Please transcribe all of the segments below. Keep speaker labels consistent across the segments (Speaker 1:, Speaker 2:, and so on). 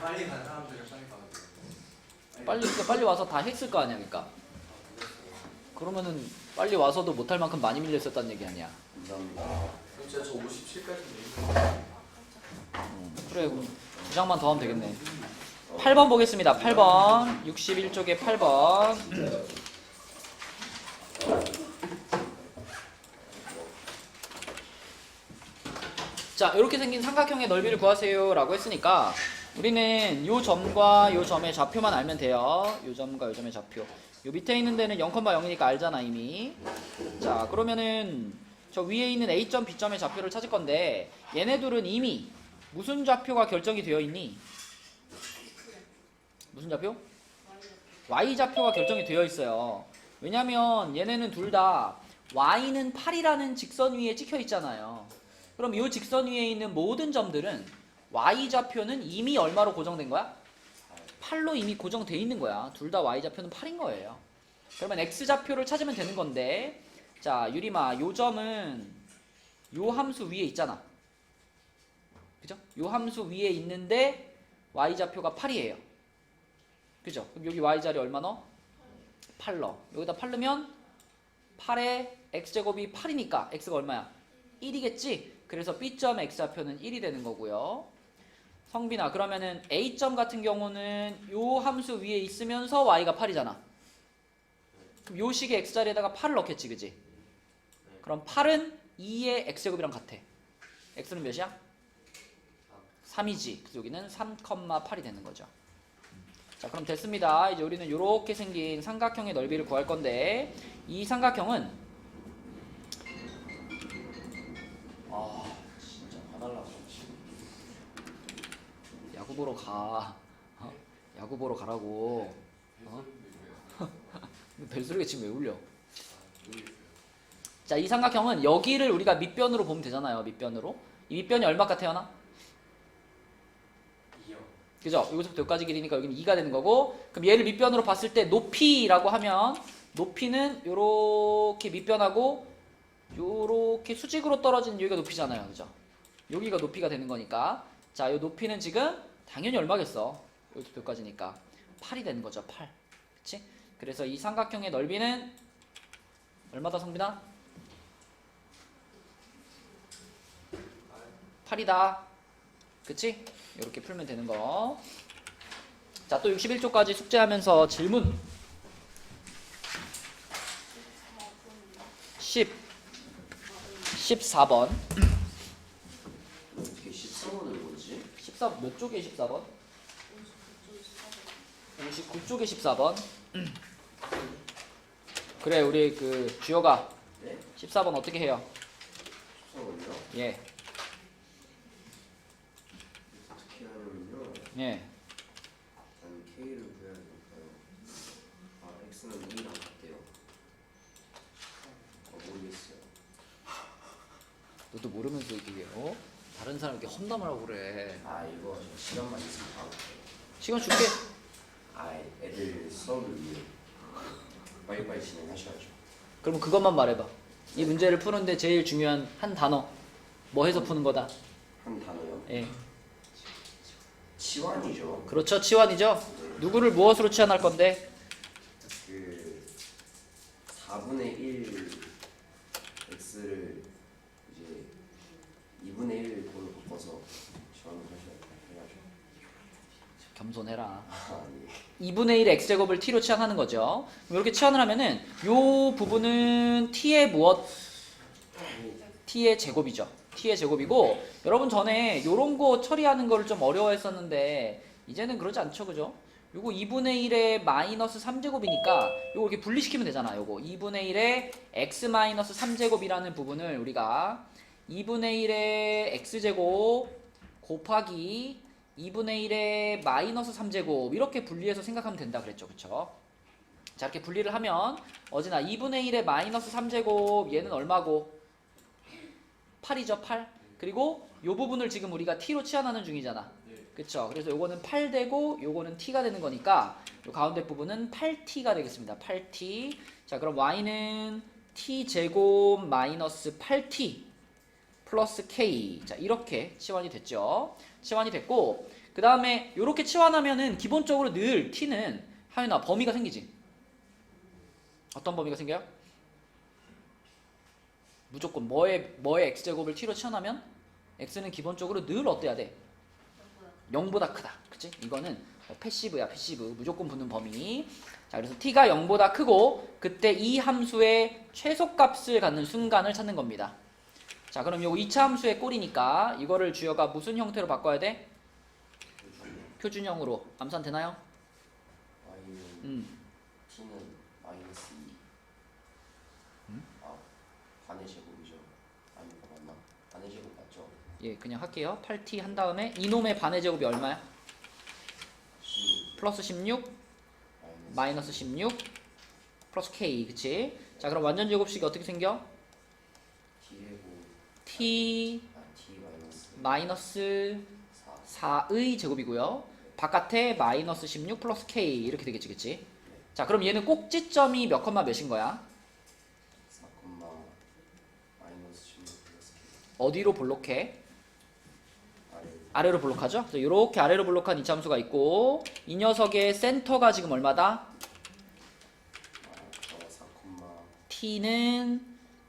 Speaker 1: 빨리 간 사람들은 빨리 가야
Speaker 2: 빨리 와서 다 했을 거 아니야, 그러니까. 그러면은 빨리 와서도 못할 만큼 많이 밀려 있었다는 얘기 아니야.
Speaker 1: 감사합니다. 그럼 진짜 저 57까지
Speaker 2: 그래, 그럼 2장만 더 하면 되겠네. 8번 보겠습니다. 8번 61쪽에 8번. 자, 이렇게 생긴 삼각형의 넓이를 구하세요 라고 했으니까 우리는 요 점과 요 점의 좌표만 알면 돼요. 요 점과 요 점의 좌표. 요 밑에 있는 데는 0,0이니까 알잖아 이미. 자, 그러면은 저 위에 있는 A점, B점의 좌표를 찾을 건데 얘네들은 이미 무슨 좌표가 결정이 되어 있니? 무슨 좌표? Y좌표가 결정이 되어 있어요. 왜냐면 얘네는 둘 다 Y는 8이라는 직선 위에 찍혀 있잖아요. 그럼 이 직선 위에 있는 모든 점들은 Y좌표는 이미 얼마로 고정된 거야? 8로 이미 고정돼 있는 거야. 둘 다 Y좌표는 8인 거예요. 그러면 X좌표를 찾으면 되는 건데, 자, 유리마, 요 점은 요 함수 위에 있잖아. 그죠? 요 함수 위에 있는데 Y좌표가 8이에요. 그죠? 그럼 여기 Y자리 얼마 넣어? 8 넣어. 여기다 8 넣으면 8에 X제곱이 8이니까 X가 얼마야? 1이겠지? 그래서 B점 X좌표는 1이 되는 거고요. 성빈아, 그러면은 A점 같은 경우는 요 함수 위에 있으면서 Y가 8이잖아. 그럼 요 식의 X자리에다가 8을 넣겠지, 그지? 그럼 8은 2의 X제곱이랑 같아. X는 몇이야? 3이지. 그래서 여기는 3,8이 되는 거죠. 자, 그럼 됐습니다. 이제 우리는 이렇게 생긴 삼각형의 넓이를 구할 건데 이 삼각형은
Speaker 1: 진짜 봐달라고.
Speaker 2: 야구 보러 가. 야구 보러 가라고. 벨소리가 지금 왜 울려? 자, 이 삼각형은 여기를 우리가 밑변으로 보면 되잖아요. 밑변으로. 이 밑변이 얼마가 태어나?
Speaker 1: 2요.
Speaker 2: 그죠? 여기서부터 여기까지 길이니까 여기는 2가 되는 거고, 그럼 얘를 밑변으로 봤을 때 높이라고 하면 높이는 요렇게 밑변하고 요렇게 수직으로 떨어지는 여기가 높이잖아요. 그죠? 여기가 높이가 되는 거니까, 자, 요 높이는 지금 당연히 얼마겠어? 여기서부터 여기까지니까 8이 되는 거죠. 8. 그치? 그래서 이 삼각형의 넓이는 얼마다, 성빈아? 8이다. 그치? 이렇게 풀면 되는 거. 자, 또 61쪽까지 숙제하면서 질문 14번.
Speaker 1: 어떻게 13원을 뭐지?
Speaker 2: 14, 몇 쪽에 14번? 59쪽에 14번. 그래, 우리 그 주혁아,
Speaker 1: 네?
Speaker 2: 14번 어떻게 해요?
Speaker 1: 13원이요?
Speaker 2: 예,
Speaker 1: 어떻게 하면요?
Speaker 2: 예.
Speaker 1: 일단 K를 구해야 되니까요. X는 2랑 같대요. 모르겠어요.
Speaker 2: 너도 모르면서 이게 다른 사람에게 험담을 하고 그래.
Speaker 1: 이거 저 시간만 있으면 바로 할게요.
Speaker 2: 시간 줄게.
Speaker 1: 애들 수업을 위해 빨리빨리 진행하셔야죠.
Speaker 2: 그러면 그것만 말해봐. 이 문제를 푸는데 제일 중요한 한 단어. 뭐 해서 푸는 거다?
Speaker 1: 한 단어요?
Speaker 2: 예.
Speaker 1: 치환이죠.
Speaker 2: 그렇죠. 치환이죠. 누구를 무엇으로 치환할 건데?
Speaker 1: 그 4분의 1 x를 이제 2분의 1로 바꿔서 치환을 해야죠.
Speaker 2: 겸손해라.
Speaker 1: 예.
Speaker 2: 2분의 1 x제곱을 t로 치환하는 거죠. 이렇게 치환을 하면은 요 부분은 t의 무엇? t의 제곱이죠. t의 제곱이고, 여러분 전에 요런 거 처리하는 거를 좀 어려워했었는데 이제는 그러지 않죠, 그죠? 요거 2분의 1의 마이너스 3제곱이니까 요거 이렇게 분리시키면 되잖아. 요거 2분의 1의 x 마이너스 3제곱이라는 부분을 우리가 2분의 1의 x제곱 곱하기 2분의 1의 마이너스 3제곱 이렇게 분리해서 생각하면 된다 그랬죠, 그쵸? 자, 이렇게 분리를 하면 어제나 2분의 1의 마이너스 3제곱 얘는 얼마고? 8이죠, 8. 그리고 요 부분을 지금 우리가 t로 치환하는 중이잖아. 그쵸? 그래서 요거는 8 되고 요거는 t가 되는 거니까 요 가운데 부분은 8t가 되겠습니다. 8t. 자, 그럼 y는 t제곱 마이너스 8t 플러스 k. 자, 이렇게 치환이 됐죠. 치환이 됐고, 그 다음에 이렇게 치환하면은 기본적으로 늘 t는 하윤아 범위가 생기지. 어떤 범위가 생겨요? 무조건 뭐의 x제곱을 t로 치환하면 x는 기본적으로 늘 어때야 돼? 0보다 크다. 그치? 이거는 패시브야, 패시브. 무조건 붙는 범위. 자, 그래서 t가 0보다 크고 그때 이 함수의 최소값을 갖는 순간을 찾는 겁니다. 자, 그럼 요 2차 함수의 꼴이니까 이거를 주어가 무슨 형태로 바꿔야 돼? 표준형으로. 암산 되나요?
Speaker 1: y는 t는 마이너스 2. 아, 반의 제곱이죠. 아니, 맞나? 반의 제곱 맞죠?
Speaker 2: 예, 그냥 할게요. 8t 한 다음에 이놈의 반의 제곱이 얼마야?
Speaker 1: 16
Speaker 2: 플러스 16 마이너스 16 플러스 k. 그치? 자, 그럼 완전 제곱식이 어떻게 생겨?
Speaker 1: t제곱
Speaker 2: t
Speaker 1: t
Speaker 2: 마이너스
Speaker 1: 4
Speaker 2: 4의 제곱이고요. 바깥에 마이너스 16 플러스 k 이렇게 되겠지, 그치? 자, 그럼 얘는 꼭지점이 몇 컴마 몇인 거야?
Speaker 1: 4, 마이너스 16 플러스 k
Speaker 2: 어디로 볼록해?
Speaker 1: 아래
Speaker 2: 아래로 볼록하죠? 그래서 이렇게 아래로 볼록한 이차함수가 있고 이 녀석의 센터가 지금 얼마다?
Speaker 1: 4,
Speaker 2: t는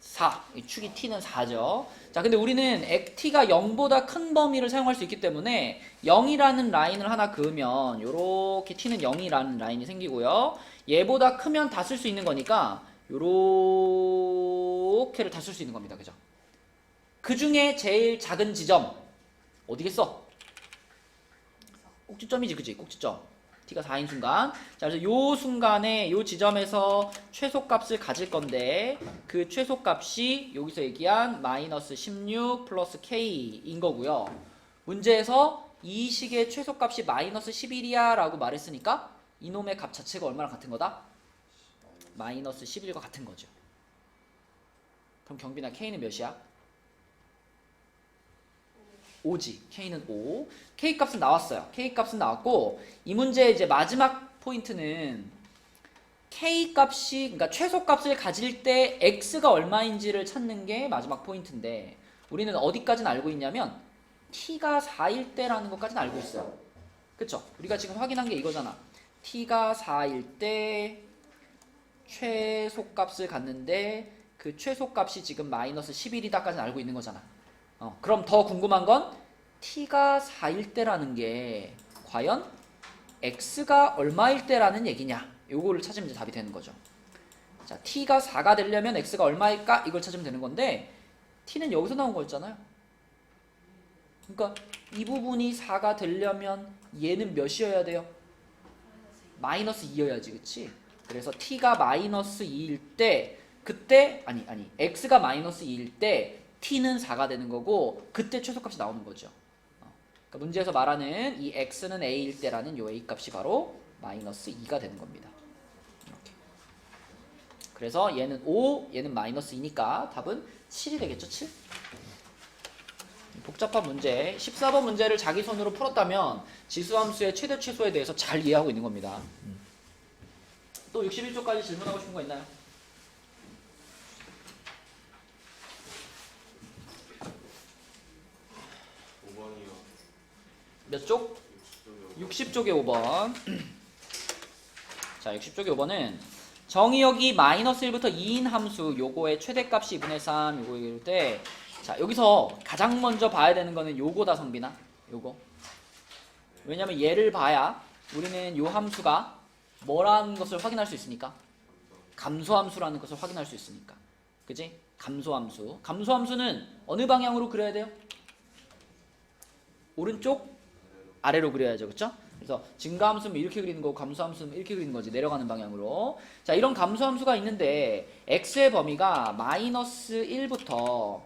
Speaker 2: 4. 이 축이 t는 4죠. 자, 근데 우리는 t가 0보다 큰 범위를 사용할 수 있기 때문에 0이라는 라인을 하나 그으면 요렇게 t는 0이라는 라인이 생기고요. 얘보다 크면 다 쓸 수 있는 거니까 요렇게를 다 쓸 수 있는 겁니다. 그죠? 그 중에 제일 작은 지점 어디겠어? 꼭지점이지, 그지? 꼭지점. t가 4인 순간. 자, 그래서 요 순간에 요 지점에서 최소값을 가질 건데 그 최소값이 여기서 얘기한 마이너스 16 플러스 k인 거고요. 문제에서 이 식의 최소값이 마이너스 11이야 라고 말했으니까 이놈의 값 자체가 얼마랑 같은 거다? 마이너스 11과 같은 거죠. 그럼 경빈아 k는 몇이야? 5지. k는 5. k 값은 나왔어요. k 값은 나왔고 이 문제의 이제 마지막 포인트는 k 값이 그러니까 최소 값을 가질 때 x가 얼마인지를 찾는 게 마지막 포인트인데 우리는 어디까지는 알고 있냐면 t가 4일 때라는 것까지는 알고 있어요. 그쵸? 우리가 지금 확인한 게 이거잖아. t가 4일 때 최소값을 갖는데 그 최소값이 지금 마이너스 11이다까지는 알고 있는 거잖아. 그럼 더 궁금한 건 t가 4일 때라는 게 과연 x가 얼마일 때라는 얘기냐? 요거를 찾으면 이제 답이 되는 거죠. 자, t가 4가 되려면 x가 얼마일까? 이걸 찾으면 되는 건데 t는 여기서 나온 거였잖아요. 그러니까 이 부분이 4가 되려면 얘는 몇이어야 돼요? 마이너스 2여야지, 그치? 그래서 t가 마이너스 2일 때 그때 아니 x가 마이너스 2일 때 t는 4가 되는 거고 그때 최소값이 나오는 거죠. 그러니까 문제에서 말하는 이 x는 a일 때라는 요 a 값이 바로 마이너스 2가 되는 겁니다. 이렇게. 그래서 얘는 5, 얘는 마이너스 2니까 답은 7이 되겠죠? 7? 복잡한 문제, 14번 문제를 자기 손으로 풀었다면 지수함수의 최대 최소에 대해서 잘 이해하고 있는 겁니다. 또 61조까지 질문하고 싶은 거 있나요? 몇 쪽? 60쪽의 5번. 자, 60쪽의 5번은 정의역이 마이너스 1부터 2인 함수 요거의 최대값이 2분의 3 요거일 때 자, 여기서 가장 먼저 봐야 되는 거는 요거다, 성빈아. 요거. 왜냐면 얘를 봐야 우리는 요 함수가 뭐라는 것을 확인할 수 있으니까. 감소함수라는 것을 확인할 수 있으니까. 그지? 감소함수. 감소함수는 어느 방향으로 그려야 돼요? 오른쪽? 아래로 그려야죠. 그쵸? 그래서 증가함수는 이렇게 그리는 거고 감소함수는 이렇게 그리는 거지. 내려가는 방향으로. 자, 이런 감소함수가 있는데 x의 범위가 마이너스 1부터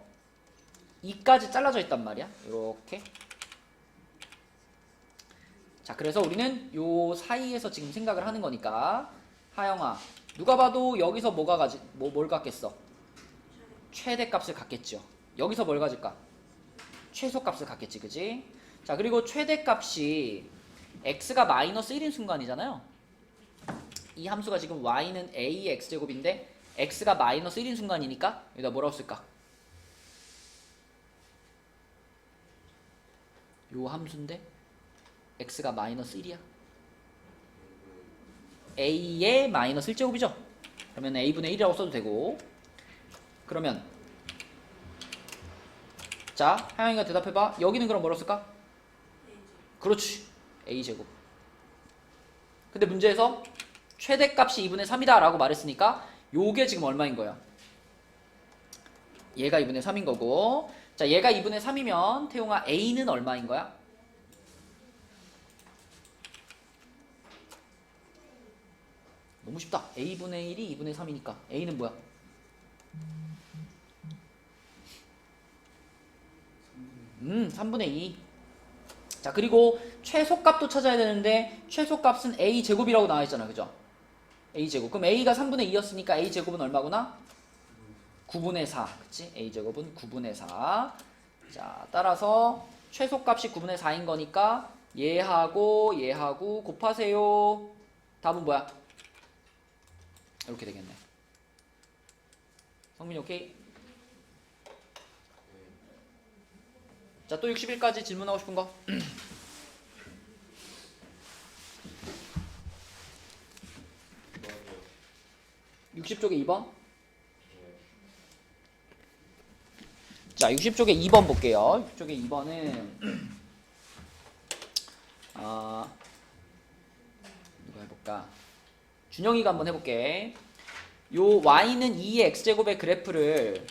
Speaker 2: 2까지 잘라져 있단 말이야. 이렇게. 자, 그래서 우리는 요 사이에서 지금 생각을 하는 거니까 하영아, 누가 봐도 여기서 뭘 갖겠어? 최대값을 갖겠죠. 여기서 뭘 가질까? 최소값을 갖겠지, 그지? 자, 그리고 최대값이 x가 마이너스 1인 순간이잖아요. 이 함수가 지금 y는 a의 x제곱인데 x가 마이너스 1인 순간이니까 여기다 뭐라고 쓸까? 요 함수인데 x가 마이너스 1이야. a의 마이너스 1제곱이죠. 그러면 a분의 1이라고 써도 되고, 그러면 자, 하영이가 대답해봐. 여기는 그럼 뭐라고 쓸까? 그렇지, a제곱. 근데 문제에서 최대값이 2분의 3이다 라고 말했으니까 요게 지금 얼마인 거야? 얘가 2분의 3인 거고, 자, 얘가 2분의 3이면 태용아 a는 얼마인 거야? 너무 쉽다. a분의 1이 2분의 3이니까 a는 뭐야? 3분의 2. 자, 그리고 최소값도 찾아야 되는데 최소값은 a제곱이라고 나와 있잖아. 그죠? a제곱. 그럼 a가 3분의 2였으니까 a제곱은 얼마구나? 9분의 4. 그치? a제곱은 9분의 4. 자, 따라서 최소값이 9분의 4인 거니까 얘하고 곱하세요. 답은 뭐야? 이렇게 되겠네. 성민이 오케이? 자, 또 61까지 질문하고 싶은 거? 60쪽에 2번? 자, 60쪽에 2번 볼게요. 60쪽에 2번은 누가 해볼까? 준영이가 한번 해볼게. 요 y는 2의 x제곱의 그래프를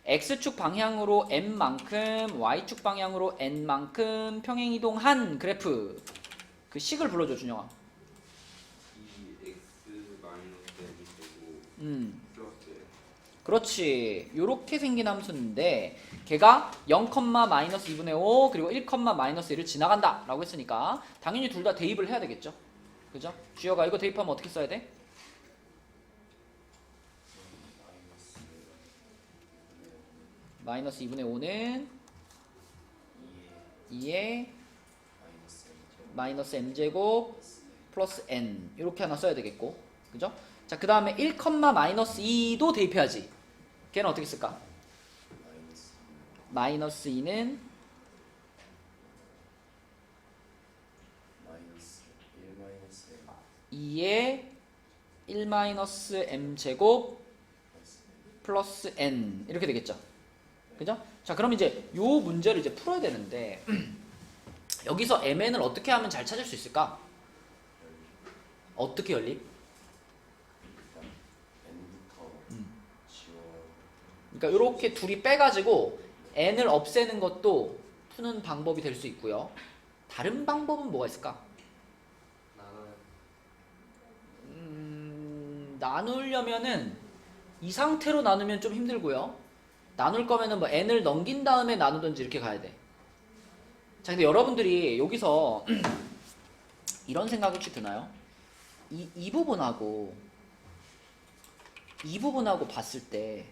Speaker 2: x축 방향으로 n만큼 y축 방향으로 n만큼 평행이동한 그래프, 그 식을 불러줘. 준영아.
Speaker 1: 2x 마이너스 n이고 플러스
Speaker 2: 그렇지. 요렇게 생긴 함수인데 걔가 0, 마이너스 2분의 5 그리고 1, 마이너스 1을 지나간다 라고 했으니까 당연히 둘 다 대입을 해야 되겠죠. 그죠? 주여가 이거 대입하면 어떻게 써야 돼? 마이너스 2분의 5는 2의 마이너스 m제곱 플러스 n, 이렇게 하나 써야 되겠고, 그죠? 자, 그 다음에 1, 마이너스 2도 대입해야지. 걔는 어떻게 쓸까? 마이너스 2는
Speaker 1: 마이너스 1 마이너스 m
Speaker 2: 2의 1 마이너스 m제곱 플러스 n, 이렇게 되겠죠. 그죠? 자, 그럼 이제 요 문제를 이제 풀어야 되는데 여기서 mn을 어떻게 하면 잘 찾을 수 있을까? 어떻게 연립?
Speaker 1: n부터 지워.
Speaker 2: 그러니까 이렇게 둘이 빼가지고 n을 없애는 것도 푸는 방법이 될 수 있고요. 다른 방법은 뭐가 있을까? 나누려면은 이 상태로 나누면 좀 힘들고요. 나눌 거면은 뭐 n을 넘긴 다음에 나누든지 이렇게 가야 돼. 자, 근데 여러분들이 여기서 이런 생각 혹시 드나요? 이 부분하고 봤을 때,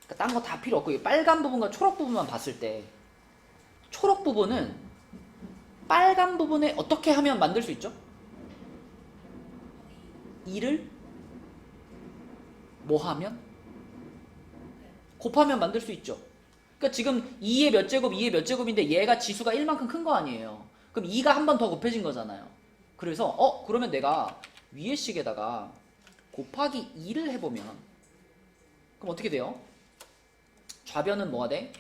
Speaker 2: 그러니까 딴 거 다 필요 없고 이 빨간 부분과 초록 부분만 봤을 때, 초록 부분은 빨간 부분에 어떻게 하면 만들 수 있죠? 2를 뭐 하면? 곱하면 만들 수 있죠. 그러니까 지금 2의 몇 제곱, 2의 몇 제곱인데 얘가 지수가 1만큼 큰 거 아니에요. 그럼 2가 한 번 더 곱해진 거잖아요. 그래서 그러면 내가 위의 식에다가 곱하기 2를 해보면 그럼 어떻게 돼요? 좌변은 뭐가 돼?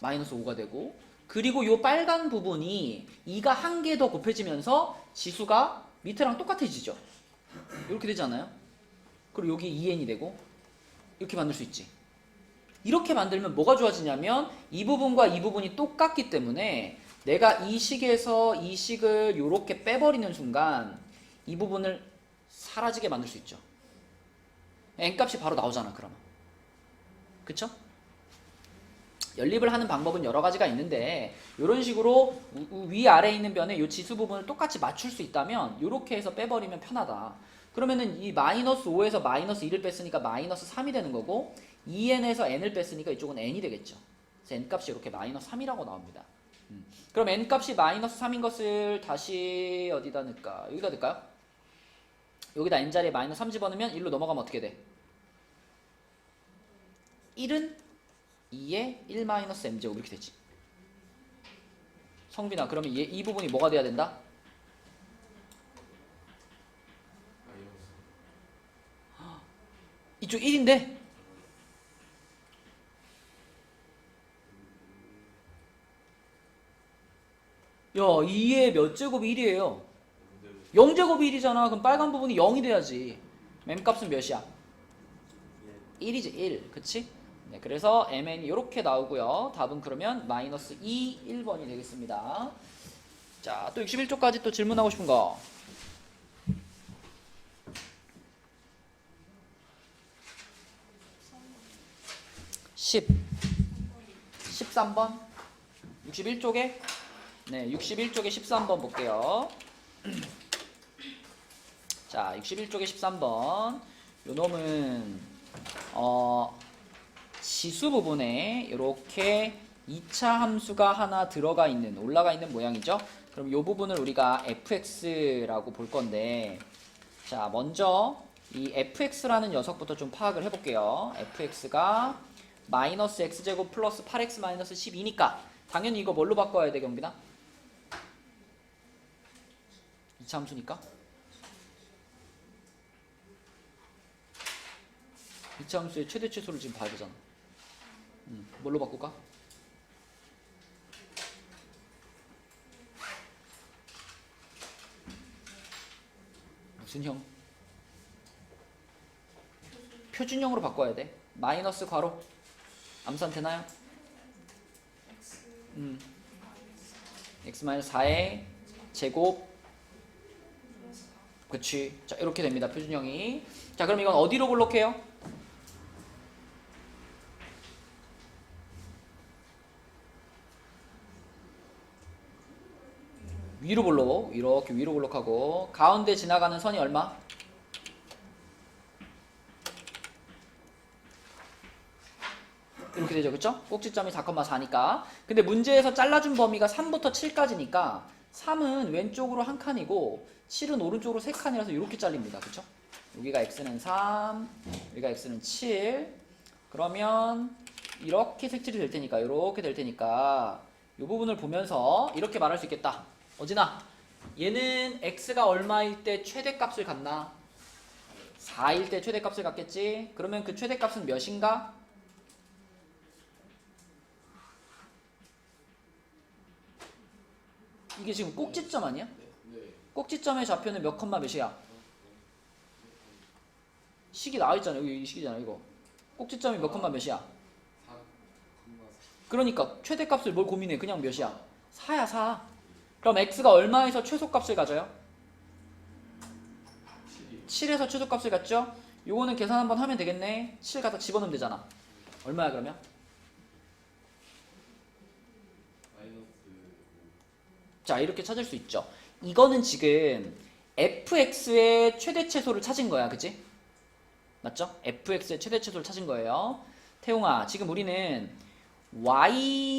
Speaker 2: 마이너스 5가 되고, 그리고 요 빨간 부분이 2가 한 개 더 곱해지면서 지수가 밑에랑 똑같아지죠. 이렇게 되지 않아요? 그리고 여기 2n이 되고 이렇게 만들 수 있지. 이렇게 만들면 뭐가 좋아지냐면 이 부분과 이 부분이 똑같기 때문에 내가 이 식에서 이 식을 이렇게 빼버리는 순간 이 부분을 사라지게 만들 수 있죠. n값이 바로 나오잖아. 그러면 그쵸? 연립을 하는 방법은 여러 가지가 있는데 이런 식으로 위아래에 있는 변에 이 지수 부분을 똑같이 맞출 수 있다면 이렇게 해서 빼버리면 편하다. 그러면은 이 마이너스 5에서 마이너스 2를 뺐으니까 마이너스 3이 되는 거고 2n에서 n을 뺐으니까 이쪽은 n이 되겠죠. 그래서 n값이 이렇게 마이너스 3이라고 나옵니다. 그럼 n값이 마이너스 3인 것을 다시 어디다 넣을까? 여기다 넣을까요? 여기다 n자리에 마이너스 3 집어넣으면 1로 넘어가면 어떻게 돼? 1은 2의 1 마이너스 m제곱 이렇게 되지. 성빈아, 그러면 이 부분이 뭐가 돼야 된다? 이쪽 1인데? 야, 2의 몇 제곱이 1이에요? 0제곱이 1이잖아. 그럼 빨간 부분이 0이 돼야지. m값은 몇이야? 1이지, 1. 그치? 네, 그래서 mn이 이렇게 나오고요. 답은 그러면 마이너스 2, 1번이 되겠습니다. 자, 또 61쪽까지 또 질문하고 싶은 거. 13번. 61쪽에? 네, 61쪽에 13번 볼게요. 자, 61쪽에 13번. 요 놈은 지수 부분에 이렇게 2차 함수가 하나 들어가 있는, 올라가 있는 모양이죠. 그럼 요 부분을 우리가 fx라고 볼 건데, 자, 먼저 이 fx라는 녀석부터 좀 파악을 해볼게요. fx가 마이너스 x제곱 플러스 8x 마이너스 12니까 당연히 이거 뭘로 바꿔야 돼, 경빈아? 2차 함수니까 2차 함수의 최대 최소를 지금 봐야 되잖아. 뭘로 바꿀까? 무슨 형? 표준형으로 바꿔야 돼. 마이너스 괄호 암산 되나요? x-4의 제곱. 그치. 자, 이렇게 됩니다. 표준형이. 자, 그럼 이건 어디로 볼록해요? 위로 볼록. 이렇게 위로 볼록하고, 가운데 지나가는 선이 얼마? 이렇게 되죠. 그쵸? 꼭지점이 4,4니까. 근데 문제에서 잘라준 범위가 3부터 7까지니까 3은 왼쪽으로 한 칸이고 7은 오른쪽으로 3칸이라서 이렇게 잘립니다. 그쵸? 여기가 x는 3, 여기가 x는 7. 그러면 이렇게 색칠이 될 테니까, 이렇게 될 테니까 이 부분을 보면서 이렇게 말할 수 있겠다. 어진아, 얘는 x가 얼마일 때 최대값을 갖나? 4일 때 최대값을 갖겠지? 그러면 그 최대값은 몇인가? 이게 지금 꼭지점 아니야? 꼭지점의 좌표는 몇 컴마 몇이야? 식이 나와있잖아. 여기 이 식이잖아. 이거 꼭지점이 몇 컴마 몇이야? 그러니까 최대값을 뭘 고민해. 그냥 몇이야? 4야 4. 그럼 x가 얼마에서 최소값을 가져요? 7에서 최소값을 갖죠? 요거는 계산 한번 하면 되겠네. 7 갖다 집어넣으면 되잖아. 얼마야 그러면? 자, 이렇게 찾을 수 있죠. 이거는 지금 fx의 최대 최소를 찾은 거야. 그치? 맞죠? fx의 최대 최소를 찾은 거예요. 태용아, 지금 우리는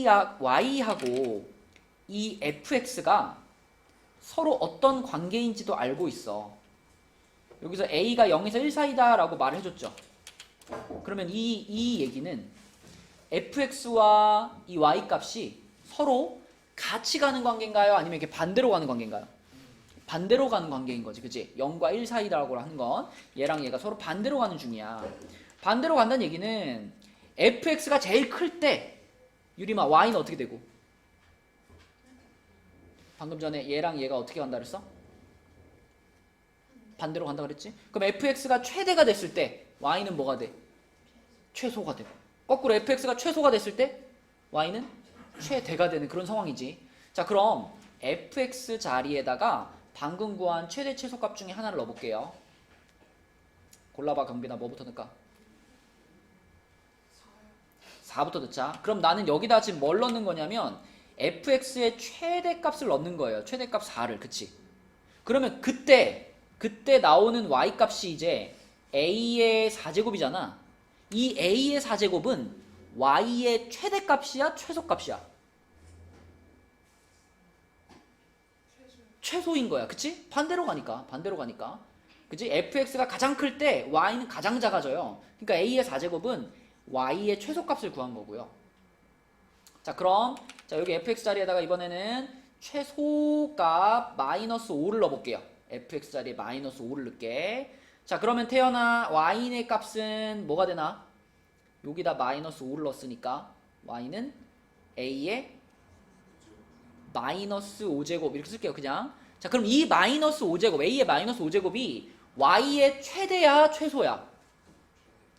Speaker 2: y하고 이 fx가 서로 어떤 관계인지도 알고 있어. 여기서 a가 0에서 1 사이다 라고 말을 해줬죠. 그러면 이 얘기는 fx와 이 y 값이 서로 같이 가는 관계인가요? 아니면 이렇게 반대로 가는 관계인가요? 반대로 가는 관계인 거지. 그치? 0과 1 사이다라고 하는 건 얘랑 얘가 서로 반대로 가는 중이야. 반대로 간다는 얘기는 fx가 제일 클 때 유리마 y는 어떻게 되고? 방금 전에 얘랑 얘가 어떻게 간다 그랬어? 반대로 간다 그랬지? 그럼 fx가 최대가 됐을 때 y는 뭐가 돼? 최소가 되고. 거꾸로 fx가 최소가 됐을 때 y는 최대가 되는 그런 상황이지. 자, 그럼 fx 자리에다가 방금 구한 최대 최소값 중에 하나를 넣어볼게요. 골라봐, 경빈아. 뭐부터 넣을까? 4부터 넣자. 그럼 나는 여기다 지금 뭘 넣는 거냐면 fx의 최대값을 넣는 거예요. 최대값 4를. 그치? 그러면 그때 나오는 y값이 이제 a의 4제곱이잖아. 이 a의 4제곱은 y의 최대값이야? 최소값이야? 최소인 거야. 그치? 반대로 가니까. 그치? fx가 가장 클 때 y는 가장 작아져요. 그러니까 a의 4제곱은 y의 최소값을 구한 거고요. 자, 그럼 자, 여기 fx 자리에다가 이번에는 최소값 마이너스 5를 넣어볼게요. fx 자리에 마이너스 5를 넣게. 자, 그러면 태어나 y의 값은 뭐가 되나? 여기다 마이너스 5를 넣었으니까 y는 a의 마이너스 5제곱 이렇게 쓸게요. 그냥. 자, 그럼 이 마이너스 5제곱, a의 마이너스 5제곱이 y의 최대야 최소야?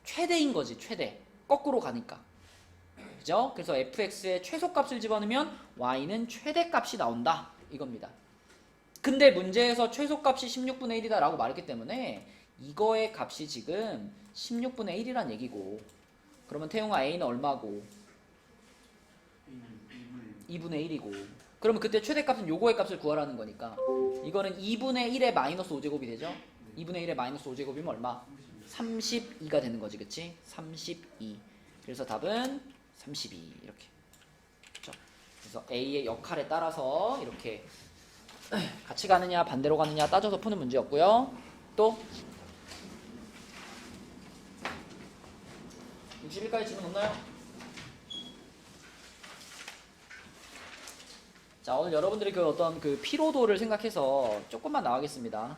Speaker 2: 최대인 거지. 최대. 거꾸로 가니까. 그죠? 그래서 fx의 최소값을 집어넣으면 y는 최대값이 나온다. 이겁니다. 근데 문제에서 최소값이 16분의 1이다 라고 말했기 때문에 이거의 값이 지금 16분의 1이란 얘기고, 그러면 태용아 a는 얼마고? 2분의 1이고, 그러면 그때 최대값은 요거의 값을 구하라는 거니까 이거는 2분의 1의 마이너스 5제곱이 되죠? 2분의 1의 마이너스 5제곱이면 얼마? 32가 되는 거지. 그치? 32. 그래서 답은 32 이렇게. 그렇죠? 그래서 A의 역할에 따라서 이렇게 같이 가느냐 반대로 가느냐 따져서 푸는 문제였고요. 또 61까지 질문 없나요? 자, 오늘 여러분들이 그 어떤 그 피로도를 생각해서 조금만 나가겠습니다.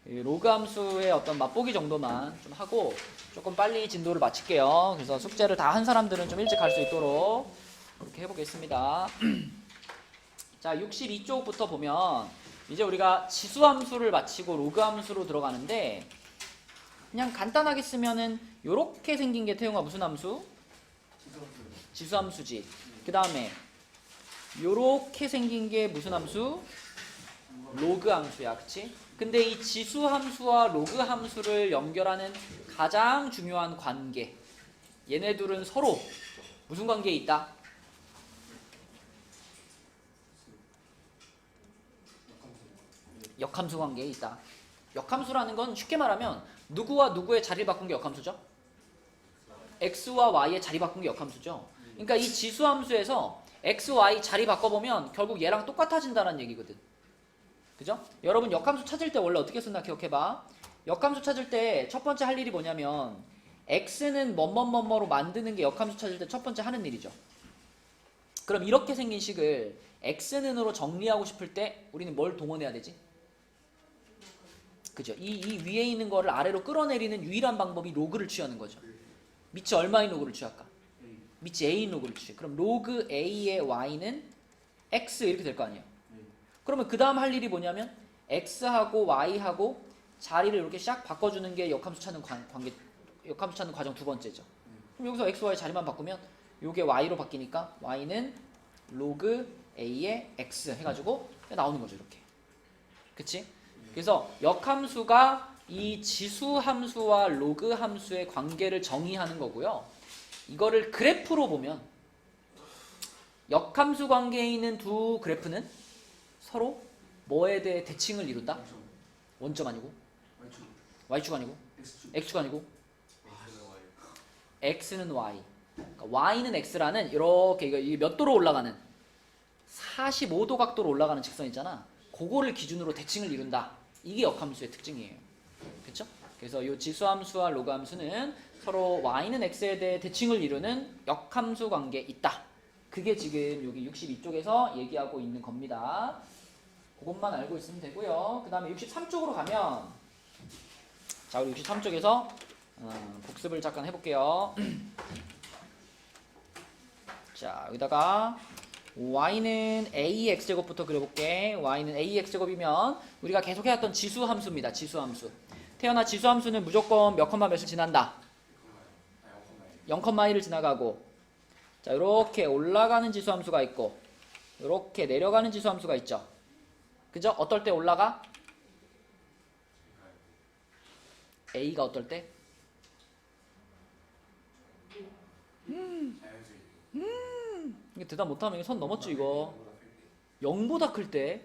Speaker 2: 로그 함수의 어떤 맛보기 정도만 좀 하고 조금 빨리 진도를 마칠게요. 그래서 숙제를 다 한 사람들은 좀 일찍 갈 수 있도록 그렇게 해보겠습니다. 자, 62쪽부터 보면 이제 우리가 지수 함수를 마치고 로그 함수로 들어가는데, 그냥 간단하게 쓰면은 요렇게 생긴 게 태용아 무슨 함수? 지수 함수지. 그 다음에 요렇게 생긴 게 무슨 함수? 로그 함수야. 그치? 근데 이 지수 함수와 로그 함수를 연결하는 가장 중요한 관계, 얘네 둘은 서로 무슨 관계에 있다? 역함수 관계에 있다. 역함수라는 건 쉽게 말하면 누구와 누구의 자리를 바꾼 게 역함수죠? x와 y의 자리 바꾼 게 역함수죠. 그러니까 이 지수 함수에서 x, y 자리 바꿔보면 결국 얘랑 똑같아진다는 얘기거든. 그죠? 여러분 역함수 찾을 때 원래 어떻게 쓴다 기억해봐. 역함수 찾을 때 첫 번째 할 일이 뭐냐면 x는 뭐뭐뭐뭐로 만드는 게 역함수 찾을 때 첫 번째 하는 일이죠. 그럼 이렇게 생긴 식을 x는으로 정리하고 싶을 때 우리는 뭘 동원해야 되지? 그죠? 이 위에 있는 거를 아래로 끌어내리는 유일한 방법이 로그를 취하는 거죠. 밑이 얼마인 로그를 취할까? 밑이 a인 로그를 취해. 그럼 로그 a의 y는 x 이렇게 될 거 아니에요. 그러면 그 다음 할 일이 뭐냐면 x하고 y하고 자리를 이렇게 샥 바꿔주는 게 역함수 찾는 관계, 역함수 찾는 과정 두 번째죠. 그럼 여기서 x, y 자리만 바꾸면 요게 y로 바뀌니까 y는 로그 a의 x 해가지고 나오는 거죠. 이렇게. 그치? 그래서 역함수가 이 지수 함수와 로그 함수의 관계를 정의하는 거고요. 이거를 그래프로 보면 역함수 관계에 있는 두 그래프는 서로 뭐에 대해 대칭을 이룬다? 원점 아니고? y축 아니고? x축 아니고? x는 y. 그러니까 y는 x라는 이렇게 이거 몇 도로 올라가는 45도 각도로 올라가는 직선 있잖아. 그거를 기준으로 대칭을 이룬다. 이게 역함수의 특징이에요. 그렇죠? 그래서 이 지수함수와 로그함수는 서로 y는 x에 대해 대칭을 이루는 역함수 관계에 있다. 그게 지금 여기 62쪽에서 얘기하고 있는 겁니다. 그것만 알고 있으면 되고요. 그 다음에 63쪽으로 가면, 자, 우리 63쪽에서 복습을 잠깐 해볼게요. 자, 여기다가 y는 ax제곱부터 그려볼게. y는 ax제곱이면 우리가 계속 해왔던 지수함수입니다. 지수함수. 태어나 지수함수는 무조건 몇 컴마 몇을 지난다? 0,1을 지나가고, 자, 이렇게 올라가는 지수함수가 있고 이렇게 내려가는 지수함수가 있죠. 그죠? 어떨 때 올라가? a가 어떨 때? 이게 대답 못하면 이거 선 넘었죠 이거. 0보다 클 때.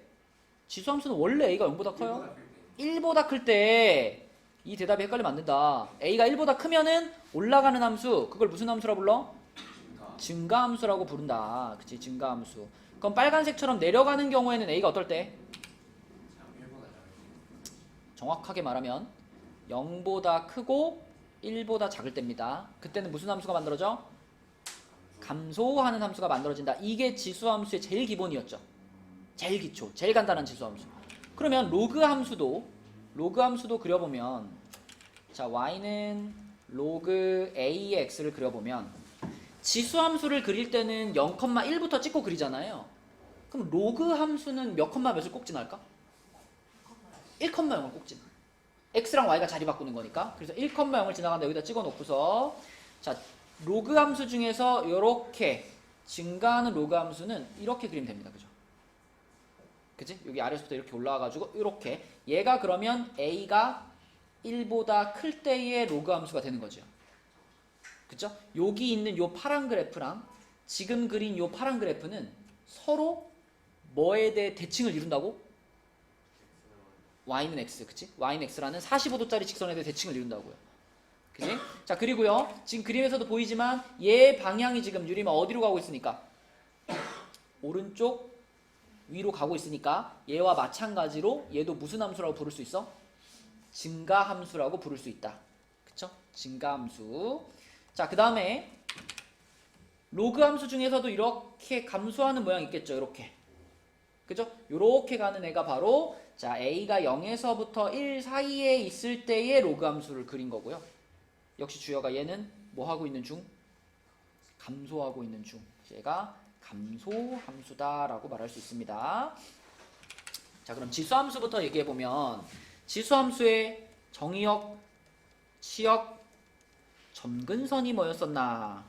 Speaker 2: 지수함수는 원래 a가 0보다 커요? 1보다 클 때 이 대답이 헷갈리면 안 된다. a가 1보다 크면은 올라가는 함수, 그걸 무슨 함수라 불러? 증가함수라고 부른다. 그치? 증가함수. 그럼 빨간색처럼 내려가는 경우에는 a가 어떨 때? 정확하게 말하면 0보다 크고 1보다 작을 때입니다. 그때는 무슨 함수가 만들어져? 감소하는 함수가 만들어진다. 이게 지수함수의 제일 기본이었죠. 제일 기초, 제일 간단한 지수함수. 그러면 로그 함수도 그려보면, 자 y는 로그 a의 x를 그려보면, 지수함수를 그릴 때는 0,1부터 찍고 그리잖아요. 그럼 로그 함수는 몇 컴마 몇을 꼭 지날까? 1,0을 꼭 지나. x랑 y가 자리 바꾸는 거니까. 그래서 1,0을 지나간다 여기다 찍어 놓고서, 자 로그 함수 중에서 이렇게 증가하는 로그 함수는 이렇게 그리면 됩니다. 그죠? 그치? 여기 아래서부터 이렇게 올라와가지고 이렇게, 얘가 그러면 a가 1보다 클 때의 로그 함수가 되는 거죠. 그쵸? 여기 있는 요 파란 그래프랑 지금 그린 요 파란 그래프는 서로 뭐에 대해 대칭을 이룬다고? y는 x, 그치? y는 x라는 45도짜리 직선에 대해 대칭을 이룬다고요. 그치? 자, 그리고요, 지금 그림에서도 보이지만 얘 방향이 지금 유리마 어디로 가고 있으니까? 오른쪽 위로 가고 있으니까 얘와 마찬가지로 얘도 무슨 함수라고 부를 수 있어? 증가함수라고 부를 수 있다. 그쵸? 증가함수. 자, 그 다음에 로그 함수 중에서도 이렇게 감소하는 모양이 있겠죠. 이렇게. 그죠? 요렇게 가는 애가 바로, 자, a가 0에서부터 1 사이에 있을 때의 로그 함수를 그린 거고요. 역시 주어가 얘는 뭐 하고 있는 중? 감소하고 있는 중. 얘가 감소함수다라고 말할 수 있습니다. 자, 그럼 지수함수부터 얘기해보면, 지수함수의 정의역, 치역, 점근선이 뭐였었나?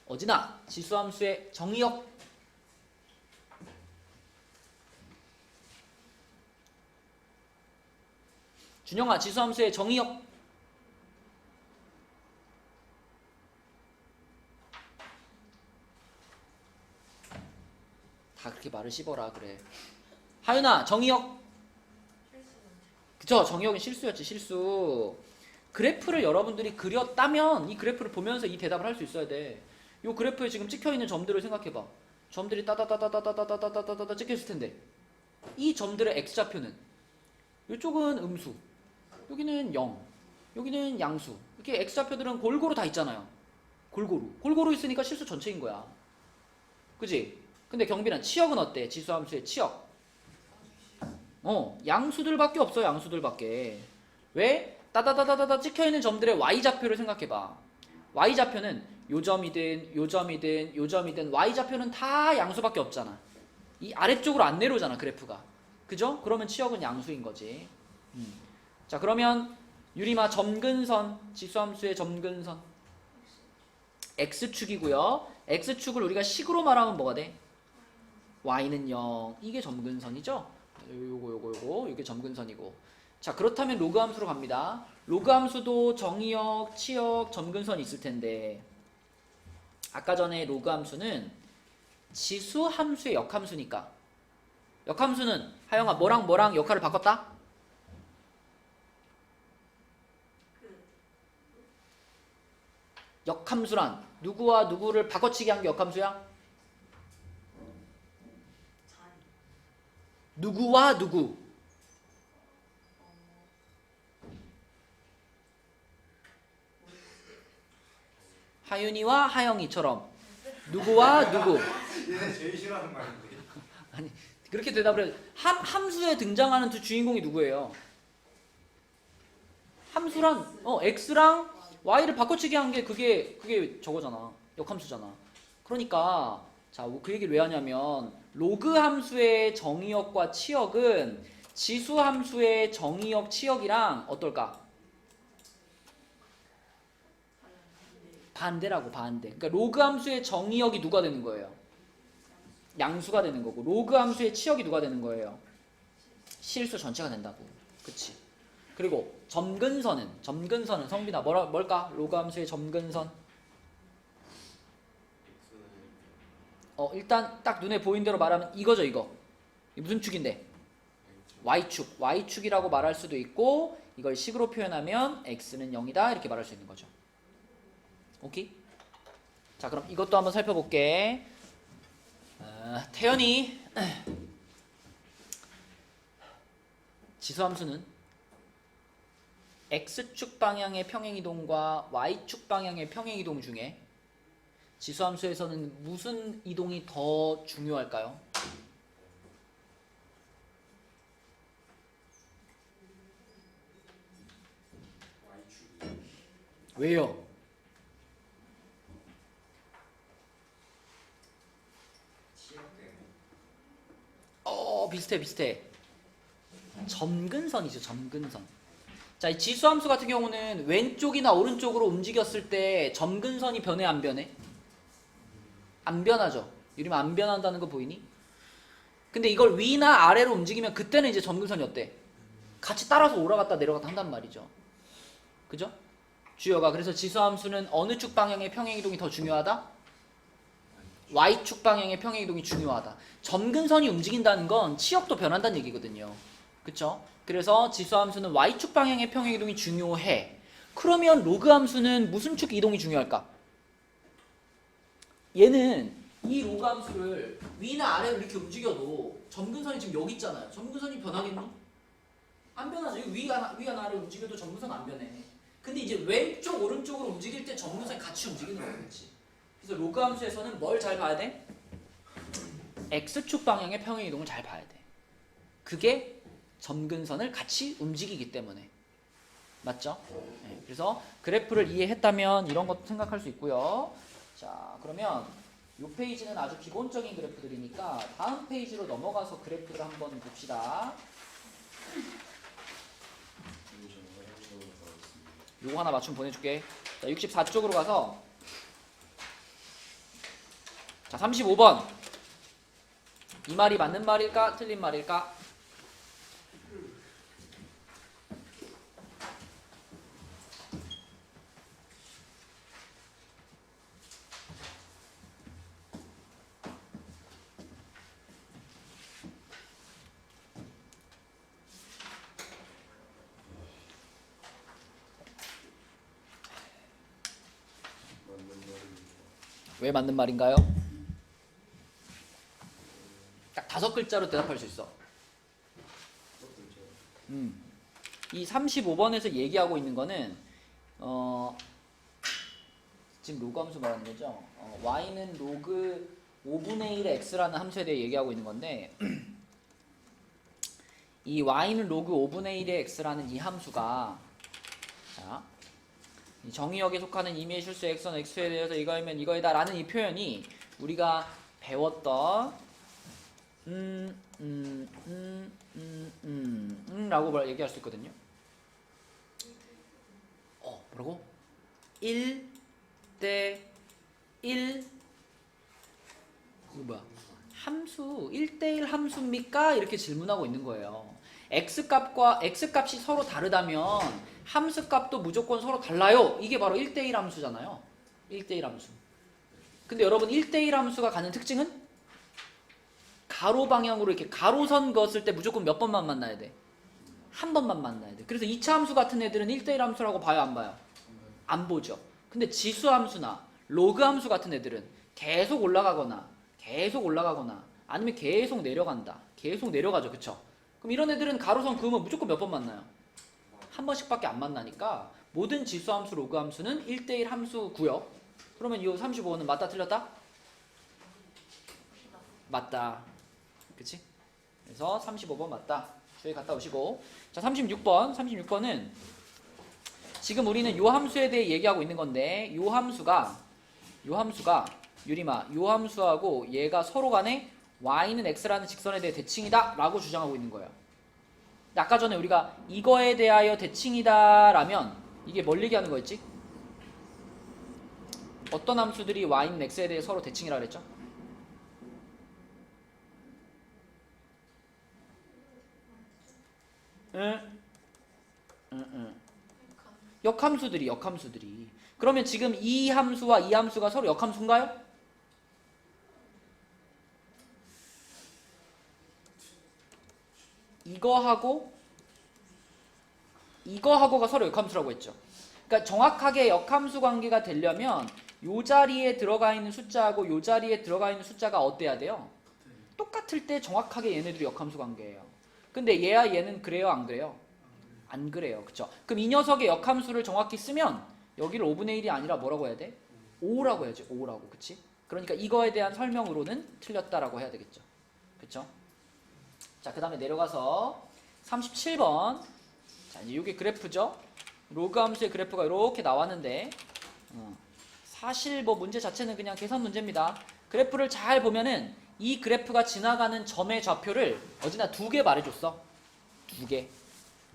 Speaker 2: 어디나 지수함수의 정의역, 준영아, 지수함수의 정의역. 다 그렇게 말을 씹어라 그래. 하윤아, 정의역. 그쵸, 정의역은 실수였지, 실수. 그래프를 여러분들이 그렸다면 이 그래프를 보면서 이 대답을 할 수 있어야 돼. 이 그래프에 지금 찍혀있는 점들을 생각해봐. 점들이 따다다다다다다다다다다 찍혀있을 텐데, 이 점들의 x좌표는, 이쪽은 음수, 여기는 0, 여기는 양수. 이렇게 x좌표들은 골고루 다 있잖아요. 골고루 있으니까 실수 전체인 거야. 그지? 근데 경빈아, 치역은 어때? 지수함수의 치역. 양수들밖에 없어. 양수들밖에. 왜? 따다다다다다 찍혀있는 점들의 y좌표를 생각해봐. y좌표는 요점이든 요점이든 요점이든 y좌표는 다 양수밖에 없잖아. 이 아래쪽으로 안 내려오잖아, 그래프가. 그죠? 그러면 치역은 양수인 거지. 자, 그러면 유리마 점근선, 지수함수의 점근선 x축이고요. x축을 우리가 식으로 말하면 뭐가 돼? y는 0. 이게 점근선이죠? 요거 이게 점근선이고. 자, 그렇다면 로그 함수로 갑니다. 로그 함수도 정의역, 치역, 점근선이 있을 텐데, 아까 전에 로그 함수는 지수 함수의 역함수니까, 역함수는 하영아 뭐랑 역할을 바꿨다? 역함수란 누구와 누구를 바꿔치기 한 게 역함수야? 누구와 누구? 하윤이와 하영이처럼 누구와 누구?
Speaker 3: 얘네 제일 싫어하는 말인데.
Speaker 2: 아니, 그렇게 대답을 해. 함수에 등장하는 두 주인공이 누구예요? 함수란 x랑 y를 바꿔치기 한 게 그게 저거잖아. 역함수잖아. 그러니까 자, 그 얘기를 왜 하냐면, 로그 함수의 정의역과 치역은 지수 함수의 정의역, 치역이랑 어떨까? 반대라고, 반대. 그러니까 로그 함수의 정의역이 누가 되는 거예요? 양수가 되는 거고, 로그 함수의 치역이 누가 되는 거예요? 실수 전체가 된다고. 그치? 그리고 점근선은 성빈아 뭘까? 로그 함수의 점근선. 일단 딱 눈에 보인 대로 말하면 이거죠, 이거. 이 무슨 축인데? y축. y축이라고 말할 수도 있고, 이걸 식으로 표현하면 x는 0이다 이렇게 말할 수 있는 거죠. 오케이? 자, 그럼 이것도 한번 살펴볼게. 태연이 지수함수는 x축 방향의 평행이동과 y축 방향의 평행이동 중에 지수함수에서는 무슨 이동이 더 중요할까요? 왜요? 비슷해. 점근선이죠, 점근선. 자, 이 지수함수 같은 경우는 왼쪽이나 오른쪽으로 움직였을 때 점근선이 변해, 안 변해? 안 변하죠. 유리면 안 변한다는 거 보이니? 근데 이걸 위나 아래로 움직이면 그때는 이제 점근선이 어때? 같이 따라서 올라갔다 내려갔다 한단 말이죠. 그죠? 주여가 그래서 지수함수는 어느 축 방향의 평행이동이 더 중요하다? Y축 방향의 평행이동이 중요하다. 점근선이 움직인다는 건 치역도 변한다는 얘기거든요. 그쵸? 그래서 지수함수는 Y축 방향의 평행이동이 중요해. 그러면 로그함수는 무슨 축 이동이 중요할까? 얘는 이 로그함수를 위나 아래로 이렇게 움직여도 점근선이 지금 여기 있잖아요. 점근선이 변하겠니? 안 변하죠. 위나 아래로 움직여도 점근선 안 변해. 근데 이제 왼쪽 오른쪽으로 움직일 때 점근선이 같이 움직이는 거겠지. 그래서 로그함수에서는 뭘 잘 봐야 돼? X축 방향의 평행이동을 잘 봐야 돼. 그게 점근선을 같이 움직이기 때문에. 맞죠? 네, 그래서 그래프를 이해했다면 이런 것도 생각할 수 있고요. 자, 그러면 이 페이지는 아주 기본적인 그래프들이니까 다음 페이지로 넘어가서 그래프를 한번 봅시다. 요거 하나 맞춤 보내줄게. 자, 64쪽으로 가서 자, 35번. 이 말이 맞는 말일까? 틀린 말일까? 왜 맞는 말인가요? 딱 5글자로 대답할 수 있어. 이 35번에서 얘기하고 있는 거는 지금 로그 함수 말하는 거죠. y는 로그 5분의 1의 x라는 함수에 대해 얘기하고 있는 건데 이 y는 로그 5분의 1의 x라는 이 함수가 자, 이 정의역에 속하는 임의의 실수 x는 x에 대해서 이거이면 이거이다 라는 이 표현이 우리가 배웠던 라고 얘기할 수 있거든요. 뭐라고? 1대 1 이거 뭐야? 함수 1대1 함수입니까? 이렇게 질문하고 있는 거예요. x값이 서로 다르다면 함수값도 무조건 서로 달라요. 이게 바로 1대1 함수잖아요. 1대1 함수. 근데 여러분 1대1 함수가 갖는 특징은 가로 방향으로 이렇게 가로선 그었을 때 무조건 몇 번만 만나야 돼? 한 번만 만나야 돼. 그래서 2차 함수 같은 애들은 1대1 함수라고 봐요, 안 봐요? 안 보죠. 근데 지수 함수나 로그 함수 같은 애들은 계속 올라가거나 아니면 계속 내려간다. 계속 내려가죠. 그쵸? 그럼 이런 애들은 가로선 그으면 무조건 몇 번 만나요? 한 번씩밖에 안 만나니까 모든 지수 함수, 로그 함수는 1대1 함수고요. 그러면 이 35번은 맞다 틀렸다? 맞다. 그치? 그래서 35번 맞다. 저희 갔다 오시고 자 36번은 지금 우리는 요 함수에 대해 얘기하고 있는 건데 요 함수가 유리마 요 함수하고 얘가 서로 간에 y는 x라는 직선에 대해 대칭이다 라고 주장하고 있는 거예요. 아까 전에 우리가 이거에 대하여 대칭이다 라면 이게 뭘 얘기하는 거였지? 어떤 함수들이 y는 x에 대해 서로 대칭이라 그랬죠? 역함수들이. 그러면 지금 이 함수와 이 함수가 서로 역함수인가요? 이거하고가 서로 역함수라고 했죠. 그러니까 정확하게 역함수 관계가 되려면 요 자리에 들어가 있는 숫자하고 요 자리에 들어가 있는 숫자가 어때야 돼요? 똑같을 때 정확하게 얘네들이 역함수 관계예요. 근데 얘와 얘는 그래요, 안 그래요? 안 그래요. 그쵸? 그럼 이 녀석의 역함수를 정확히 쓰면 여기를 5분의 1이 아니라 뭐라고 해야 돼? O라고 해야지. O라고. 그치? 그러니까 이거에 대한 설명으로는 틀렸다라고 해야 되겠죠. 그쵸? 자, 그 다음에 내려가서 37번. 자, 이제 이게 그래프죠. 로그 함수의 그래프가 이렇게 나왔는데 사실 뭐 문제 자체는 그냥 계산 문제입니다. 그래프를 잘 보면은 이 그래프가 지나가는 점의 좌표를 어디나 2개 말해줬어. 2개.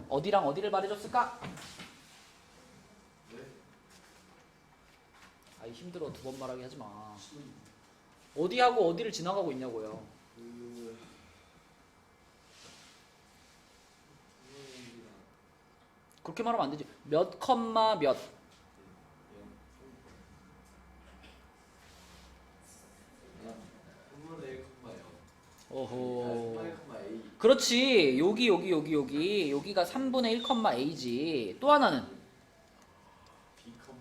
Speaker 2: 어디랑 어디를 말해줬을까?
Speaker 1: 네?
Speaker 2: 아이 힘들어. 2번 말하게 하지 마. 어디하고 어디를 지나가고 있냐고요.
Speaker 1: 그...
Speaker 2: 그렇게 말하면 안 되지. 몇 컴마 몇. 어허. 그렇지. 여기가 3분의 1, a지. 또 하나는
Speaker 1: B, 3.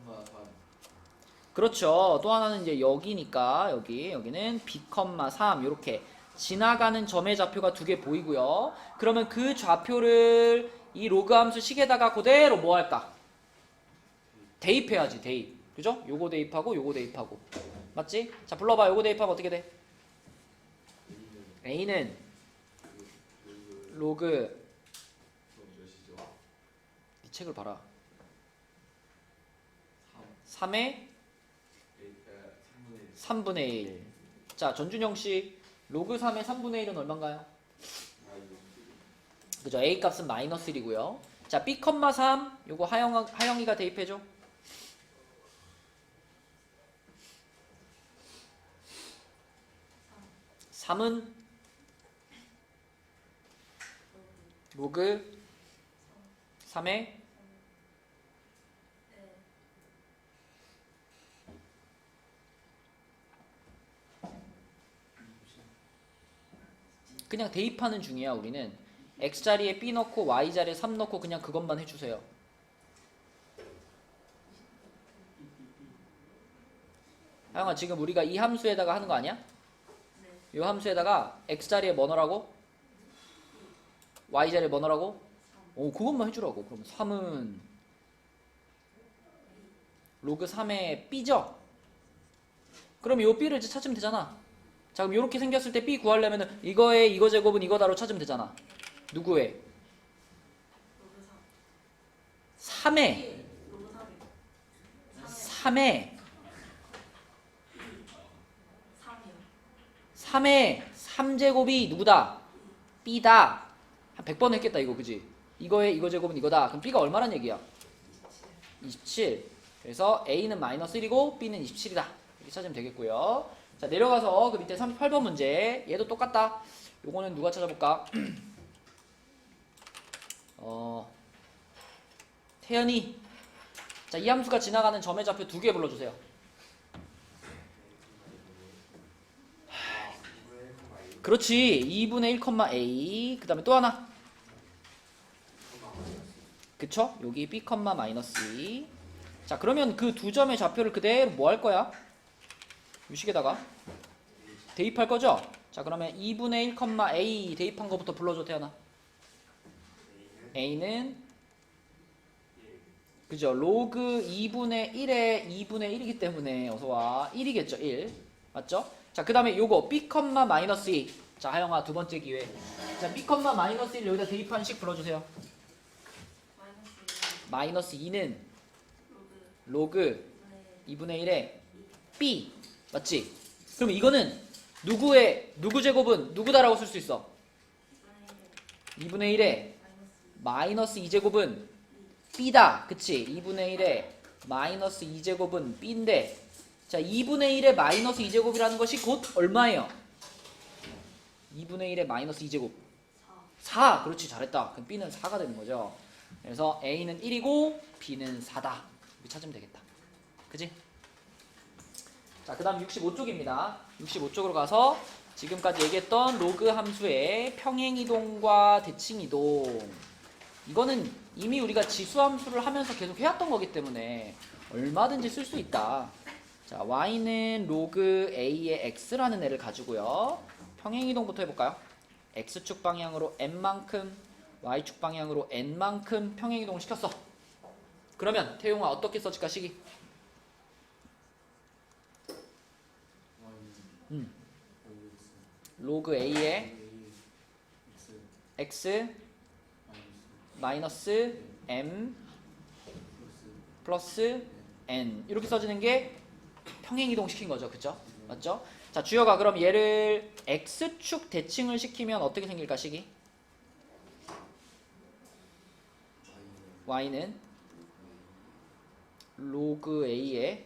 Speaker 2: 그렇죠. 또 하나는 이제 여기니까 여기는 b, 3 이렇게 지나가는 점의 좌표가 2개 보이고요. 그러면 그 좌표를 이 로그 함수 식에다가 그대로 뭐 할까? 대입해야지. 대입. 그죠? 요거 대입하고 요거 대입하고. 맞지? 자, 불러봐. 요거 대입하면 어떻게 돼? A는 로그 이 책을 봐라. 3의 3분의 1. 자, 전준영 씨, 로그 3의 3분의 1은 얼마인가요? 그죠? A 값은 마이너스 1이고요. 자, B, 3 요거 하영이가 대입해줘. 3은 로그 3의 그냥 대입하는 중이야. 우리는 x자리에 b 넣고 y자리에 3 넣고 그냥 그것만 해주세요. 하영아, 지금 우리가 이 함수에다가 하는 거 아니야? 이 함수에다가 x자리에 뭐 넣으라고? y자리에 뭐 넣으라고? 오, 그것만 해주라고. 그럼 3은 로그 3의 b죠? 그럼 이 b를 이제 찾으면 되잖아. 자, 그럼 이렇게 생겼을 때 b 구하려면은 이거의 이거 제곱은 이거다로 찾으면 되잖아. 누구의? 3의 3의 3제곱이 누구다? b다. 한 100번 했겠다 이거. 그지? 이거의 이거 제곱은 이거다. 그럼 b가 얼마란 얘기야? 27. 그래서 a는 마이너스 1이고 b는 27이다. 이렇게 찾으면 되겠고요. 자, 내려가서 그 밑에 38번 문제. 얘도 똑같다. 요거는 누가 찾아볼까? 태연이. 자, 이 함수가 지나가는 점의 좌표 2개 불러주세요. 그렇지. 2분의 1, a. 그 다음에 또 하나. 그쵸? 여기 b, 마이너스 2. 자, 그러면 그 두 점의 좌표를 그대로 뭐 할 거야? 이 식에다가 대입할 거죠? 자, 그러면 2분의 1, a 대입한 거부터 불러줘, 태연아. a는 그죠? 로그 2분의 1에 2분의 1이기 때문에 어서와 1이겠죠? 1 맞죠? 자, 그 다음에 요거 b, 마이너스 2. 자, 하영아 두 번째 기회. 자, b, 마이너스 1 여기다 대입한 식 불러주세요. 마이너스 2는 로그 2분의 1에 b 맞지? 그럼 이거는 누구 제곱은 누구다라고 쓸 수 있어? 2분의 1에 마이너스 2제곱은 b다. 그치? 2분의 1에 마이너스 2제곱은 b인데, 자, 2분의 1에 마이너스 2제곱이라는 것이 곧 얼마예요? 2분의 1에 마이너스 2제곱 4. 그렇지, 잘했다. 그럼 b는 4가 되는 거죠. 그래서 a는 1이고 b는 4다. 이렇게 찾으면 되겠다. 그치? 자, 그 다음 65쪽입니다. 65쪽으로 가서 지금까지 얘기했던 로그 함수의 평행이동과 대칭이동. 이거는 이미 우리가 지수함수를 하면서 계속 해왔던 거기 때문에 얼마든지 쓸 수 있다. 자, y는 로그 a의 x라는 애를 가지고요. 평행이동부터 해볼까요? x축 방향으로 n만큼, y축 방향으로 n만큼 평행이동을 시켰어. 그러면 태용아 어떻게 써질까, 식이? 로그 A에 X 마이너스 M 플러스 N 이렇게 써지는 게 평행이동 시킨 거죠. 그쵸? 맞죠? 자, 주여가 그럼 얘를 X축 대칭을 시키면 어떻게 생길까, 식이? Y는 로그 A에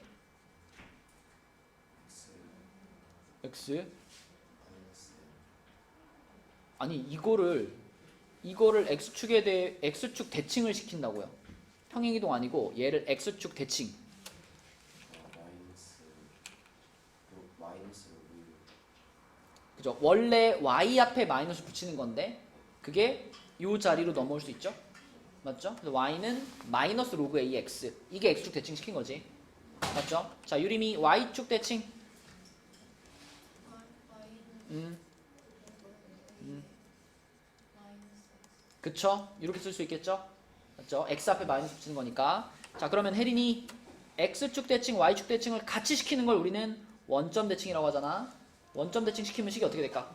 Speaker 2: X 아니 이거를 X축에 대해 X축 대칭을 시킨다고요. 평행이동 아니고 얘를 X축 대칭. 그죠? 원래 Y 앞에 마이너스 붙이는 건데 그게 이 자리로 넘어올 수 있죠? 맞죠? 그래서 Y는 마이너스 로그 AX 이게 X축 대칭 시킨 거지. 맞죠? 자, 유림이 Y축 대칭. 그쵸? 이렇게 쓸 수 있겠죠? 맞죠? X 앞에 마이너스 붙이는 거니까. 자, 그러면 혜린이 X축 대칭, Y축 대칭을 같이 시키는 걸 우리는 원점 대칭이라고 하잖아. 원점 대칭 시키면 식이 어떻게 될까?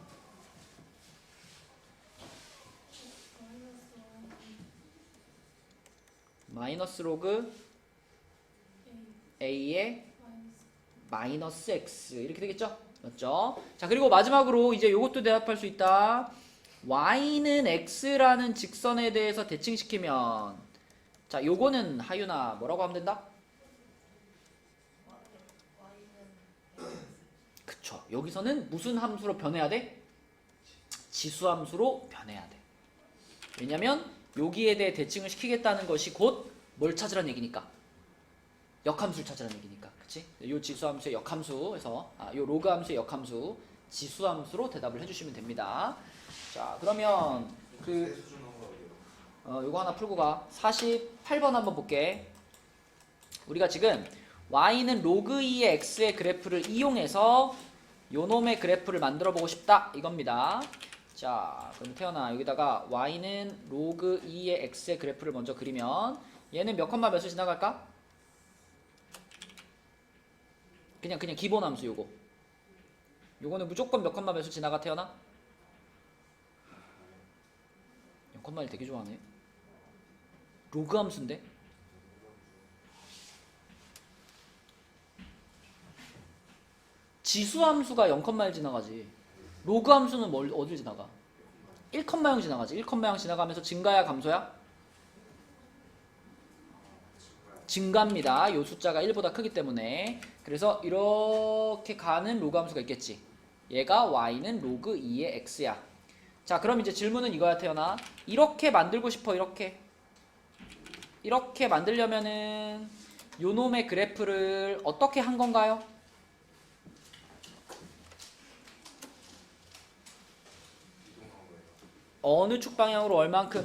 Speaker 2: 마이너스 로그 A에 마이너스 X 이렇게 되겠죠? 맞죠? 자, 그리고 마지막으로 이제 요것도 대답할 수 있다. Y는 X라는 직선에 대해서 대칭시키면 자, 요거는 하윤아 뭐라고 하면 된다? 그쵸. 여기서는 무슨 함수로 변해야 돼? 지수함수로 변해야 돼. 왜냐면 여기에 대해 대칭을 시키겠다는 것이 곧 뭘 찾으라는 얘기니까? 역함수를 찾으라는 얘기니까. 그치? 요 지수함수의 역함수에서 요 로그 함수의 역함수 지수함수로 대답을 해주시면 됩니다. 자, 그러면 요거 하나 풀고 가. 48번 한번 볼게. 우리가 지금 Y는 로그 2의 X의 그래프를 이용해서 요놈의 그래프를 만들어 보고 싶다 이겁니다. 자, 그럼 태연아 여기다가 Y는 로그 2의 X의 그래프를 먼저 그리면 얘는 몇 컴마 몇을 지나갈까? 그냥 기본 함수 요거는 무조건 몇 컴마 몇을 지나가 태연아? 0,1 되게 좋아하네. 로그 함수인데? 지수 함수가 0,1 지나가지. 로그 함수는 어딜 지나가? 1,0 지나가지. 1,0 지나가면서 증가야 감소야? 증가입니다. 요 숫자가 1보다 크기 때문에. 그래서 이렇게 가는 로그 함수가 있겠지. 얘가 Y는 로그 2의 X야. 자, 그럼 이제 질문은 이거야 태연아. 이렇게 만들고 싶어. 이렇게 만들려면은 요놈의 그래프를 어떻게 한 건가요? 어느 축 방향으로 얼만큼?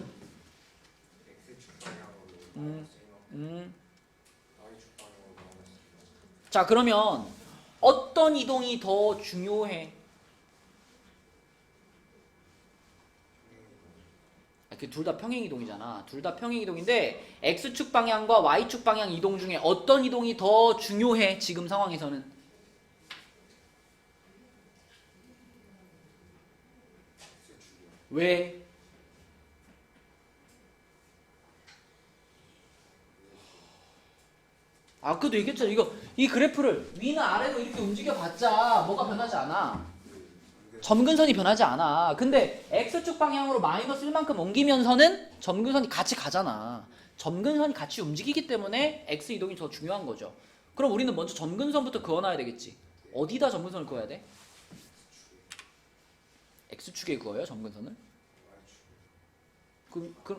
Speaker 3: X축 방향으로 Y축 방향으로
Speaker 2: 자, 그러면 어떤 이동이 더 중요해? 둘 다 평행이동이잖아. 둘 다 평행이동인데 X축 방향과 Y축 방향 이동 중에 어떤 이동이 더 중요해? 지금 상황에서는. 왜? 아까도 얘기했잖아. 이 그래프를 위나 아래로 이렇게 움직여봤자 뭐가 변하지 않아. 점근선이 변하지 않아. 근데 X축 방향으로 마이너스 1만큼 옮기면서는 점근선이 같이 가잖아. 점근선이 같이 움직이기 때문에 X 이동이 더 중요한 거죠. 그럼 우리는 먼저 점근선부터 그어놔야 되겠지. 어디다 점근선을 그어야 돼? X축에 그어요, 점근선을? 그러니까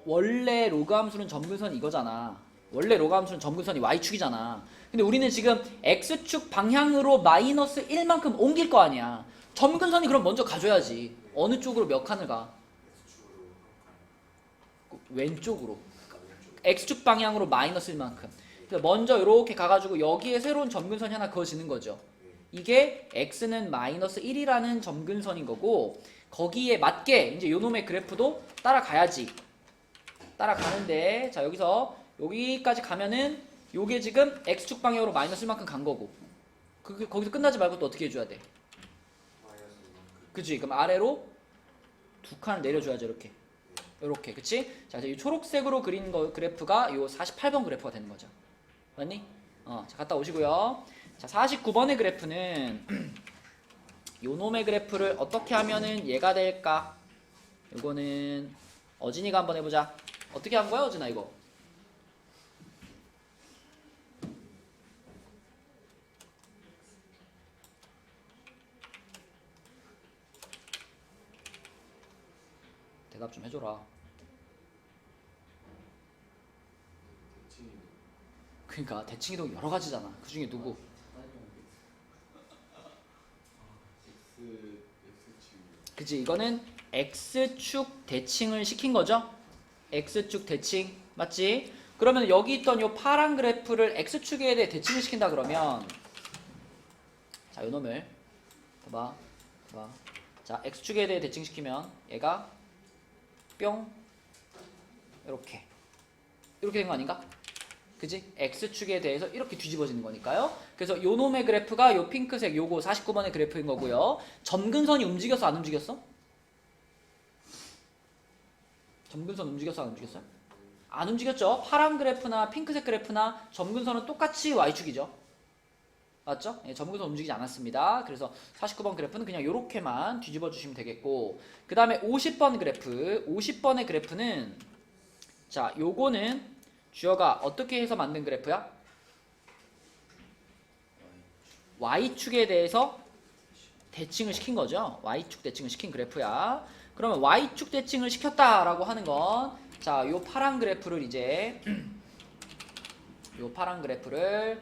Speaker 2: 원래 로그 함수는 점근선이 이거잖아. 원래 로그 함수는 점근선이 Y축이잖아. 근데 우리는 지금 X축 방향으로 마이너스 1만큼 옮길 거 아니야. 점근선이 그럼 먼저 가줘야지. 어느 쪽으로 몇 칸을 가? 왼쪽으로. X축 방향으로 마이너스 1만큼. 그래서 먼저 이렇게 가가지고 여기에 새로운 점근선이 하나 그어지는 거죠. 이게 X는 마이너스 1이라는 점근선인 거고 거기에 맞게 이제 요놈의 그래프도 따라가야지. 따라가는데 자 여기서 여기까지 가면은 요게 지금 X축 방향으로 마이너스 1만큼 간 거고 거기서 끝나지 말고 또 어떻게 해줘야 돼?
Speaker 3: 마이너스 이만큼.
Speaker 2: 그치? 그럼 아래로 두 칸을 내려줘야죠. 이렇게. 그치? 자, 이 초록색으로 그린 그래프가 요 48번 그래프가 되는 거죠. 맞니? 자, 갔다 오시고요. 자, 49번의 그래프는 요 놈의 그래프를 어떻게 하면은 얘가 될까? 요거는 어진이가 한번 해보자. 어떻게 한 거야, 어진아, 이거? 대답 좀 해줘라.
Speaker 1: 대칭이
Speaker 2: 그러니까 대칭이동 여러 가지잖아. 그 중에 누구?
Speaker 1: X축
Speaker 2: 그치? 이거는 X축 대칭을 시킨 거죠? X축 대칭. 맞지? 그러면 여기 있던 요 파란 그래프를 X축에 대해 대칭을 시킨다 그러면 자, 요 놈을 봐봐. 자, X축에 대해 대칭시키면 얘가 뿅 이렇게 된 거 아닌가? 그지? X축에 대해서 이렇게 뒤집어지는 거니까요. 그래서 요 놈의 그래프가 요 핑크색 요거 49번의 그래프인 거고요. 점근선이 움직였어 안 움직였어? 점근선 움직였어 안 움직였어요? 안 움직였죠? 파란 그래프나 핑크색 그래프나 점근선은 똑같이 Y축이죠. 맞죠? 예, 점근선 움직이지 않았습니다. 그래서 49번 그래프는 그냥 요렇게만 뒤집어 주시면 되겠고, 그 다음에 50번 그래프, 50번의 그래프는 자, 요거는 주어가 어떻게 해서 만든 그래프야? Y축에 대해서 대칭을 시킨 거죠. Y축 대칭을 시킨 그래프야. 그러면 Y축 대칭을 시켰다라고 하는 건 자, 요 파란 그래프를 이제 요 파란 그래프를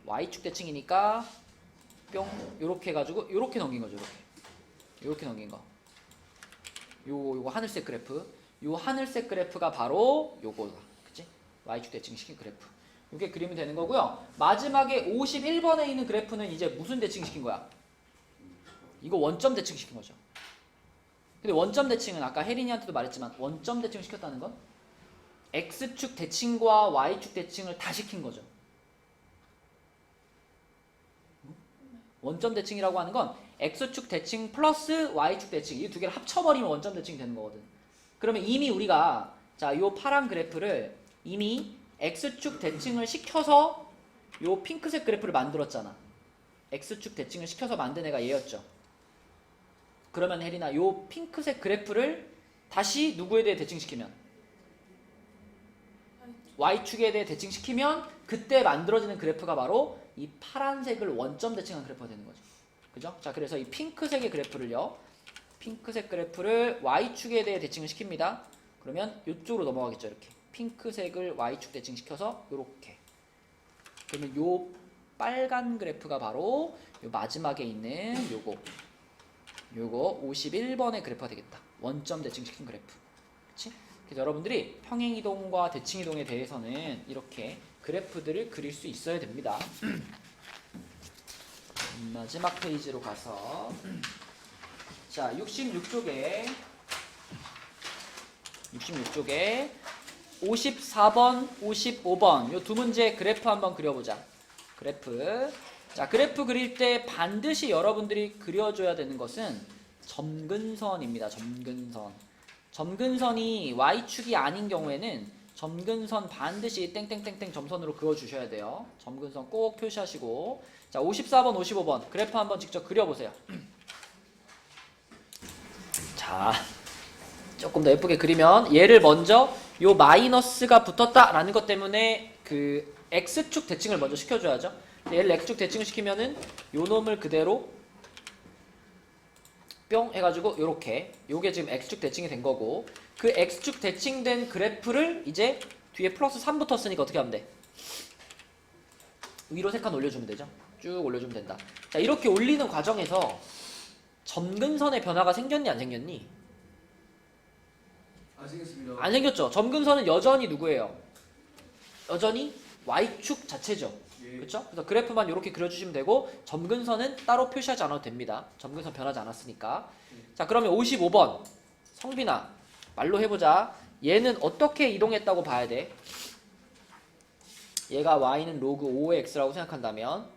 Speaker 2: Y축 대칭이니까 뿅 요렇게 해가지고 요렇게 넘긴 거죠. 요렇게 넘긴 거. 요거 하늘색 그래프. 요 하늘색 그래프가 바로 요거다. 그치? Y축 대칭 시킨 그래프. 요게 그리면 되는 거고요. 마지막에 51번에 있는 그래프는 이제 무슨 대칭 시킨 거야? 이거 원점 대칭 시킨 거죠. 근데 원점 대칭은 아까 혜린이한테도 말했지만 원점 대칭을 시켰다는 건 X축 대칭과 Y축 대칭을 다 시킨 거죠. 원점 대칭이라고 하는 건 X축 대칭 플러스 Y축 대칭 이 두 개를 합쳐버리면 원점 대칭이 되는 거거든. 그러면 이미 우리가 자, 요 파란 그래프를 이미 X축 대칭을 시켜서 요 핑크색 그래프를 만들었잖아. X축 대칭을 시켜서 만든 애가 얘였죠. 그러면 혜린아 요 핑크색 그래프를 다시 누구에 대해 대칭시키면? Y축에 대해 대칭시키면 그때 만들어지는 그래프가 바로 이 파란색을 원점 대칭한 그래프가 되는 거죠. 그죠? 자, 그래서 이 핑크색의 그래프를요. 핑크색 그래프를 Y축에 대해 대칭을 시킵니다. 그러면 이쪽으로 넘어가겠죠. 이렇게. 핑크색을 Y축 대칭시켜서 이렇게. 그러면 요 빨간 그래프가 바로 요 마지막에 있는 요거 51번의 그래프가 되겠다. 원점 대칭시킨 그래프. 그치? 그래서 여러분들이 평행이동과 대칭이동에 대해서는 이렇게 그래프들을 그릴 수 있어야 됩니다. 마지막 페이지로 가서 자, 66쪽에 54번, 55번 요 두 문제 그래프 한번 그려보자. 그래프. 자, 그래프 그릴 때 반드시 여러분들이 그려줘야 되는 것은 점근선입니다. 점근선이 Y축이 아닌 경우에는 점근선 반드시 땡땡땡땡 점선으로 그어주셔야 돼요. 점근선 꼭 표시하시고. 자, 54번, 55번 그래프 한번 직접 그려보세요. 자, 조금 더 예쁘게 그리면 얘를 먼저 요 마이너스가 붙었다라는 것 때문에 그 X축 대칭을 먼저 시켜줘야죠. 얘를 X축 대칭을 시키면은 요 놈을 그대로 뿅 해가지고 요렇게 요게 지금 X축 대칭이 된 거고 그 X축 대칭된 그래프를 이제 뒤에 플러스 3 붙었으니까 어떻게 하면 돼? 위로 3칸 올려주면 되죠. 쭉 올려주면 된다. 자, 이렇게 올리는 과정에서 점근선의 변화가 생겼니 안 생겼니?
Speaker 1: 안 생겼습니다.
Speaker 2: 안 생겼죠. 점근선은 여전히 누구예요? 여전히 Y축 자체죠.
Speaker 1: 예.
Speaker 2: 그렇죠? 그래서 그래프만 이렇게 그려주시면 되고 점근선은 따로 표시하지 않아도 됩니다. 점근선 변하지 않았으니까. 자, 그러면 55번 성빈아 말로 해보자. 얘는 어떻게 이동했다고 봐야 돼? 얘가 y는 로그 5x라고 생각한다면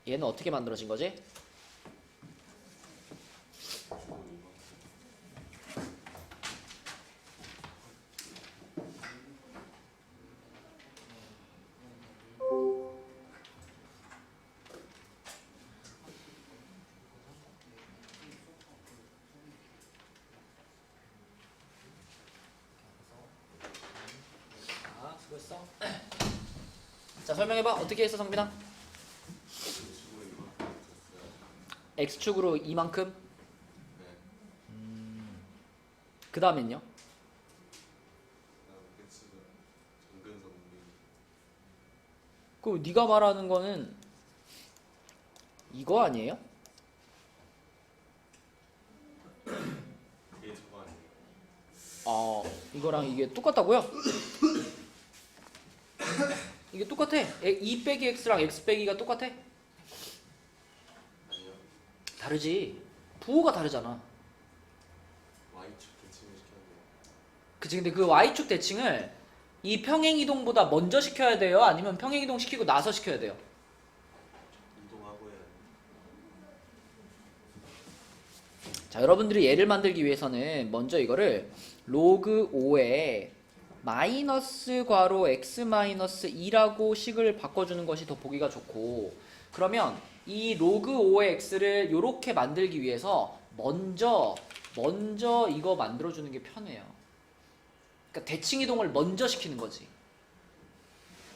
Speaker 2: 얘는 어떻게 만들어진 거지? 아, 수고했어. 자, 설명해봐. 어떻게 했어, 성빈아? x축으로 이만큼? 그 다음엔요? 그 네가 말하는 거는 이거 아니에요?
Speaker 3: 이게 저거 아니에요?
Speaker 2: 이거랑 이게 똑같다고요? 이게 똑같아. 2 빼기 x랑 x 빼기가 똑같아?
Speaker 3: 아니요.
Speaker 2: 다르지. 부호가 다르잖아.
Speaker 3: Y축 대칭을 시켰네요.
Speaker 2: 그치. 근데 그 y축 대칭을 이 평행이동보다 먼저 시켜야 돼요? 아니면 평행이동 시키고 나서 시켜야 돼요?
Speaker 3: 이동하고 해야 돼요.
Speaker 2: 자, 여러분들이 얘를 만들기 위해서는 먼저 이거를 로그 5에 마이너스 괄호 x 마이너스 2라고 식을 바꿔주는 것이 더 보기가 좋고, 그러면 이 로그 5의 x를 이렇게 만들기 위해서 먼저 이거 만들어주는 게 편해요. 그러니까 대칭 이동을 먼저 시키는 거지.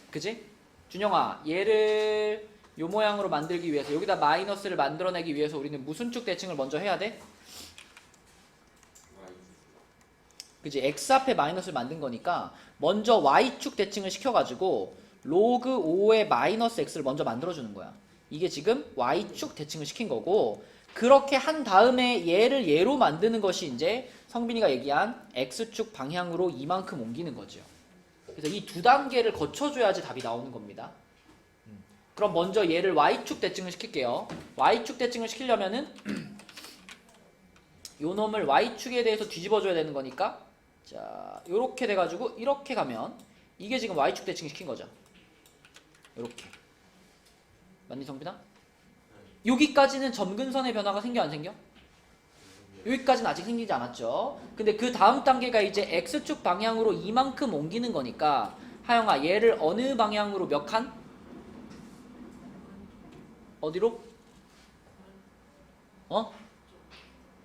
Speaker 2: 그지? 준영아, 얘를 요 모양으로 만들기 위해서 여기다 마이너스를 만들어내기 위해서 우리는 무슨 축 대칭을 먼저 해야 돼? 그지? x 앞에 마이너스를 만든 거니까 먼저 y축 대칭을 시켜가지고 로그 5의 마이너스 x를 먼저 만들어주는 거야. 이게 지금 y축 대칭을 시킨 거고, 그렇게 한 다음에 얘를 얘로 만드는 것이 이제 성빈이가 얘기한 x축 방향으로 이만큼 옮기는 거죠. 그래서 이 두 단계를 거쳐줘야지 답이 나오는 겁니다. 그럼 먼저 얘를 y축 대칭을 시킬게요. y축 대칭을 시키려면은 요 놈을 y축에 대해서 뒤집어줘야 되는 거니까, 자, 요렇게 돼가지고 이렇게 가면 이게 지금 y축 대칭 시킨 거죠. 요렇게. 맞니, 성빈아? 여기까지는 점근선의 변화가 생겨 안 생겨? 여기까지는 아직 생기지 않았죠. 근데 그 다음 단계가 이제 x축 방향으로 이만큼 옮기는 거니까, 하영아, 얘를 어느 방향으로 몇 칸? 어디로?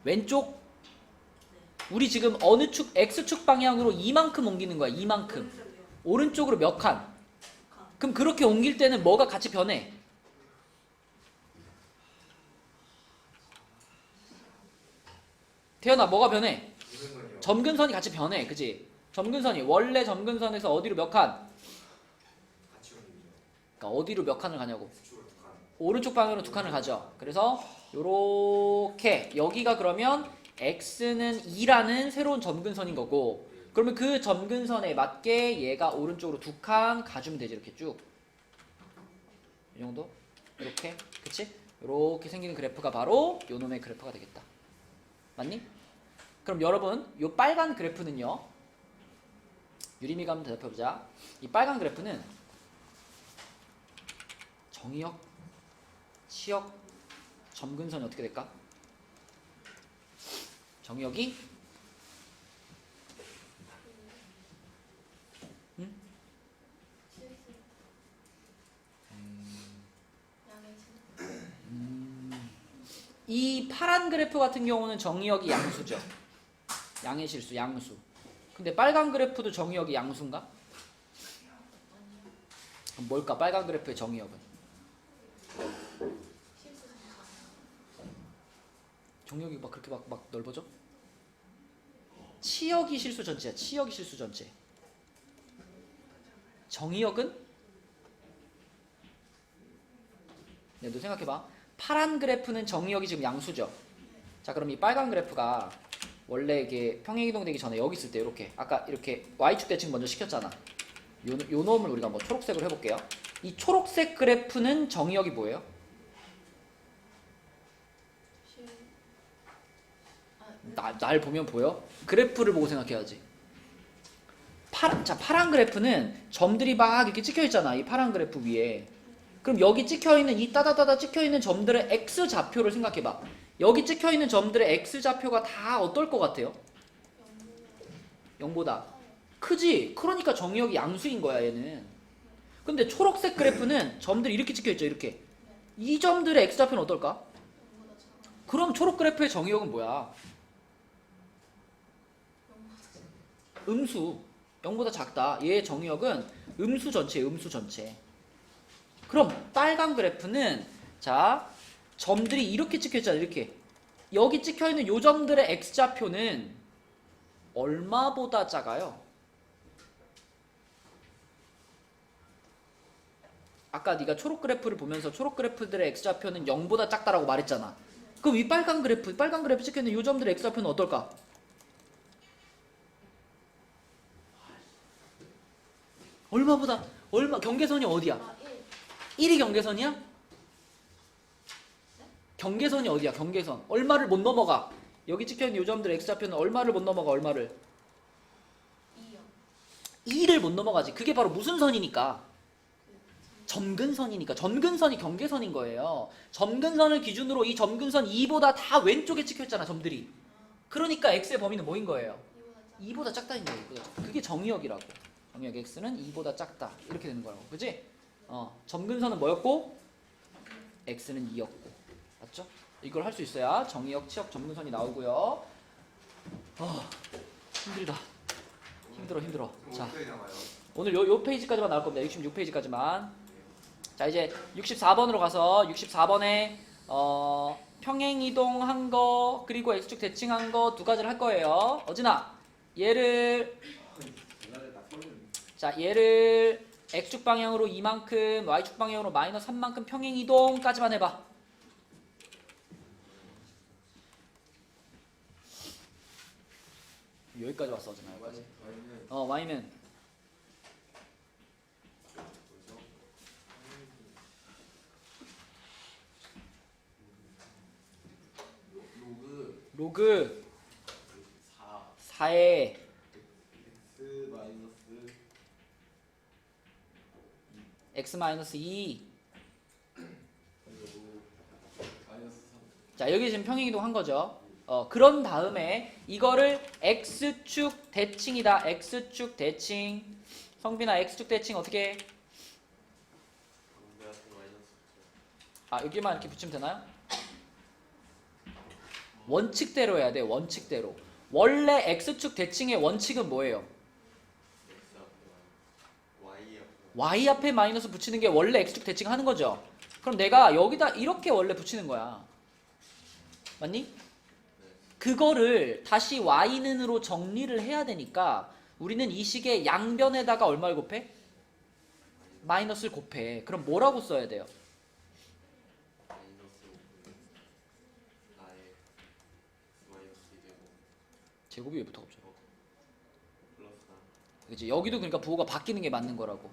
Speaker 2: 왼쪽? 우리 지금 어느 축? x축 방향으로 이만큼 옮기는 거야. 이만큼. 오른쪽으로 몇 칸? 그럼 그렇게 옮길 때는 뭐가 같이 변해? 태연아, 뭐가 변해? 점근선이 같이 변해. 그치? 점근선이 원래 점근선에서 어디로 몇 칸?
Speaker 3: 같이 움직이죠.
Speaker 2: 그러니까 어디로 몇 칸을 가냐고.
Speaker 3: X축으로 2칸.
Speaker 2: 오른쪽 방향으로 2칸을 가죠. 그래서 요렇게 여기가 그러면 x는 2라는 새로운 점근선인 거고, 그러면 그 점근선에 맞게 얘가 오른쪽으로 2칸 가주면 되지. 이렇게 쭉. 이 정도? 이렇게. 그치? 이렇게 생기는 그래프가 바로 요 놈의 그래프가 되겠다. 맞니? 그럼 여러분, 요 빨간 그래프는요, 유림이가 한번 대답해보자. 이 빨간 그래프는 정의역, 치역, 점근선이 어떻게 될까? 정의역이 이 파란 그래프 같은 경우는 정의역이 양수죠. 양의 실수, 양수. 근데 빨간 그래프도 정의역이 양수인가? 그럼 뭘까? 빨간 그래프의 정의역은? 정의역이 막 그렇게 막 넓어져? 치역이 실수 전체야. 치역이 실수 전체. 정의역은? 네, 너 생각해봐. 파란 그래프는 정의역이 지금 양수죠. 자, 그럼 이 빨간 그래프가 원래 이게 평행이동 되기 전에 여기 있을 때 이렇게 아까 이렇게 y축 대칭 먼저 시켰잖아. 요 놈을 우리가 뭐 초록색으로 해볼게요. 이 초록색 그래프는 정의역이 뭐예요? 날 보면 보여? 그래프를 보고 생각해야지. 파란 그래프는 점들이 막 이렇게 찍혀 있잖아. 이 파란 그래프 위에. 그럼 여기 찍혀있는 이 따다다다 찍혀있는 점들의 x좌표를 생각해봐. 여기 찍혀있는 점들의 x좌표가 다 어떨 것 같아요? 0보다 크지? 그러니까 정의역이 양수인 거야 얘는. 근데 초록색 그래프는 점들이 이렇게 찍혀있죠. 이렇게. 이 점들의 x좌표는 어떨까? 그럼 초록 그래프의 정의역은 뭐야? 음수. 0보다 작다. 얘의 정의역은 음수 전체예요. 음수 전체. 그럼 빨간 그래프는 자 점들이 이렇게 찍혀있잖아. 이렇게. 여기 찍혀있는 요 점들의 x좌표는 얼마보다 작아요? 아까 네가 초록 그래프를 보면서 초록 그래프들의 x좌표는 0보다 작다라고 말했잖아. 그럼 이 빨간 그래프 찍혀있는 요 점들의 x좌표는 어떨까? 얼마 경계선이 어디야? 1이 경계선이야? 경계선이 어디야? 경계선. 얼마를 못 넘어가? 여기 찍혀있는 요 점들의 x좌표는 얼마를 못 넘어가? 얼마를? 2를 못 넘어가지. 그게 바로 무슨 선이니까? 점근선이니까. 점근선이 경계선인 거예요. 점근선을 기준으로 이 점근선 2보다 다 왼쪽에 찍혀있잖아 점들이. 그러니까 x의 범위는 뭐인 거예요? 2보다 작다인 거예요. 그게 정의역이라고. 정의역 x는 2보다 작다. 이렇게 되는 거라고. 그지? 점근선은 뭐였고? x는 2였고. 맞죠? 이걸 할 수 있어야 정의역, 치역, 점근선이 나오고요. 힘들다. 힘들어. 자, 오늘 요 페이지까지만 나올 겁니다. 66페이지까지만. 자, 이제 64번으로 가서 64번에 평행이동한 거 그리고 x축 대칭한 거 두 가지를 할 거예요. 어진아, 얘를 x축 방향으로 2만큼, y축 방향으로 마이너스 3만큼 평행이동까지만 해봐. 여기까지 왔어, 어진아. y는 로그 4에 x-2. 자, 여기 지금 평행이동 한 거죠. 그런 다음에 이거를 x축 대칭이다. x축 대칭. 성빈아, x축 대칭 어떻게 해? 여기만 이렇게 붙이면 되나요? 원칙대로 해야 돼. 원칙대로. 원래 x축 대칭의 원칙은 뭐예요? y 앞에 마이너스 붙이는 게 원래 x축 대칭 하는 거죠. 그럼 내가 여기다 이렇게 원래 붙이는 거야. 맞니? 그거를 다시 y는으로 정리를 해야 되니까 우리는 이 식의 양변에다가 얼마를 곱해? 마이너스를 곱해. 그럼 뭐라고 써야 돼요? 제곱이 왜 붙어 갑자기? 그치? 여기도 그러니까 부호가 바뀌는 게 맞는 거라고.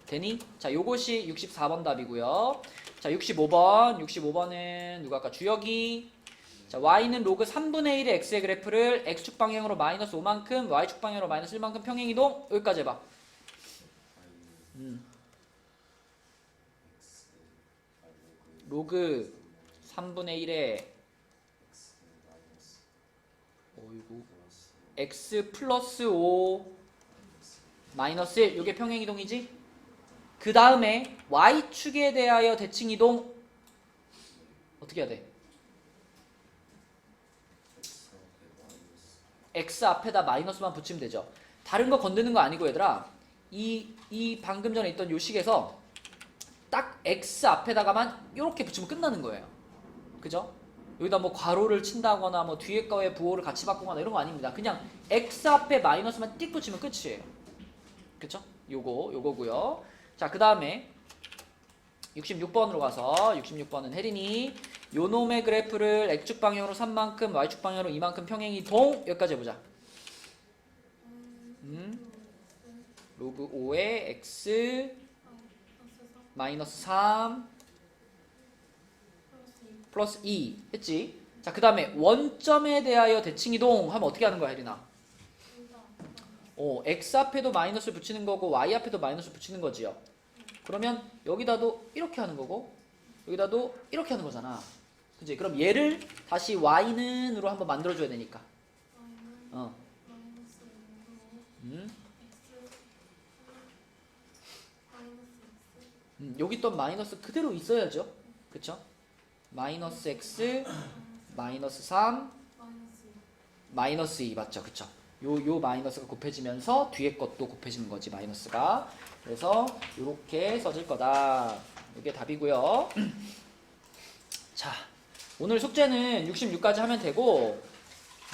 Speaker 2: 되니? 자, 요것이 64번 답이고요. 자, 65번은 누가 아까 주역이. 자, y는 로그 3분의 1의 x의 그래프를 x축 방향으로 마이너스 5만큼, y축 방향으로 마이너스 1만큼 평행이동. 여기까지 해봐. 로그 3분의 1의 x 플러스 5 마이너스 1. 이게 평행이동이지? 그 다음에 y축에 대하여 대칭이동 어떻게 해야 돼? x 앞에다 마이너스만 붙이면 되죠. 다른 거 건드는 거 아니고 얘들아, 이 방금 전에 있던 요 식에서 딱 x 앞에다가만 이렇게 붙이면 끝나는 거예요. 그죠? 여기다 뭐 괄호를 친다거나 뭐 뒤에 거에 부호를 같이 바꾸거나 이런 거 아닙니다. 그냥 x 앞에 마이너스만 띡 붙이면 끝이에요. 그쵸? 요거고요. 자, 그 다음에 66번으로 가서 66번은 혜린이 요 놈의 그래프를 x축 방향으로 3만큼 y축 방향으로 2만큼 평행이동. 여기까지 해보자. 로그 5의 x 마이너스 3 플러스 2 했지? 자, 그 다음에 원점에 대하여 대칭이동 하면 어떻게 하는 거야, 혜린아? x 앞에도 마이너스를 붙이는 거고 y 앞에도 마이너스를 붙이는 거지요. 그러면 여기다도 이렇게 하는 거고 여기다도 이렇게 하는 거잖아. 그치? 그럼 얘를 다시 y는으로 한번 만들어줘야 되니까. 어. 여기 또 마이너스 그대로 있어야죠. 그쵸? 마이너스 x 마이너스 3 마이너스 2 맞죠? 그쵸? 요 마이너스가 곱해지면서 뒤에 것도 곱해지는 거지 마이너스가. 그래서 요렇게 써질 거다. 이게 답이고요. 자, 오늘 숙제는 66까지 하면 되고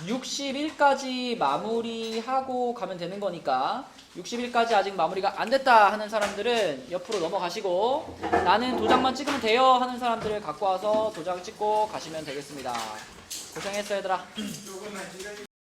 Speaker 2: 61까지 마무리하고 가면 되는 거니까 61까지 아직 마무리가 안 됐다 하는 사람들은 옆으로 넘어가시고 나는 도장만 찍으면 돼요 하는 사람들을 갖고 와서 도장 찍고 가시면 되겠습니다. 고생했어 얘들아.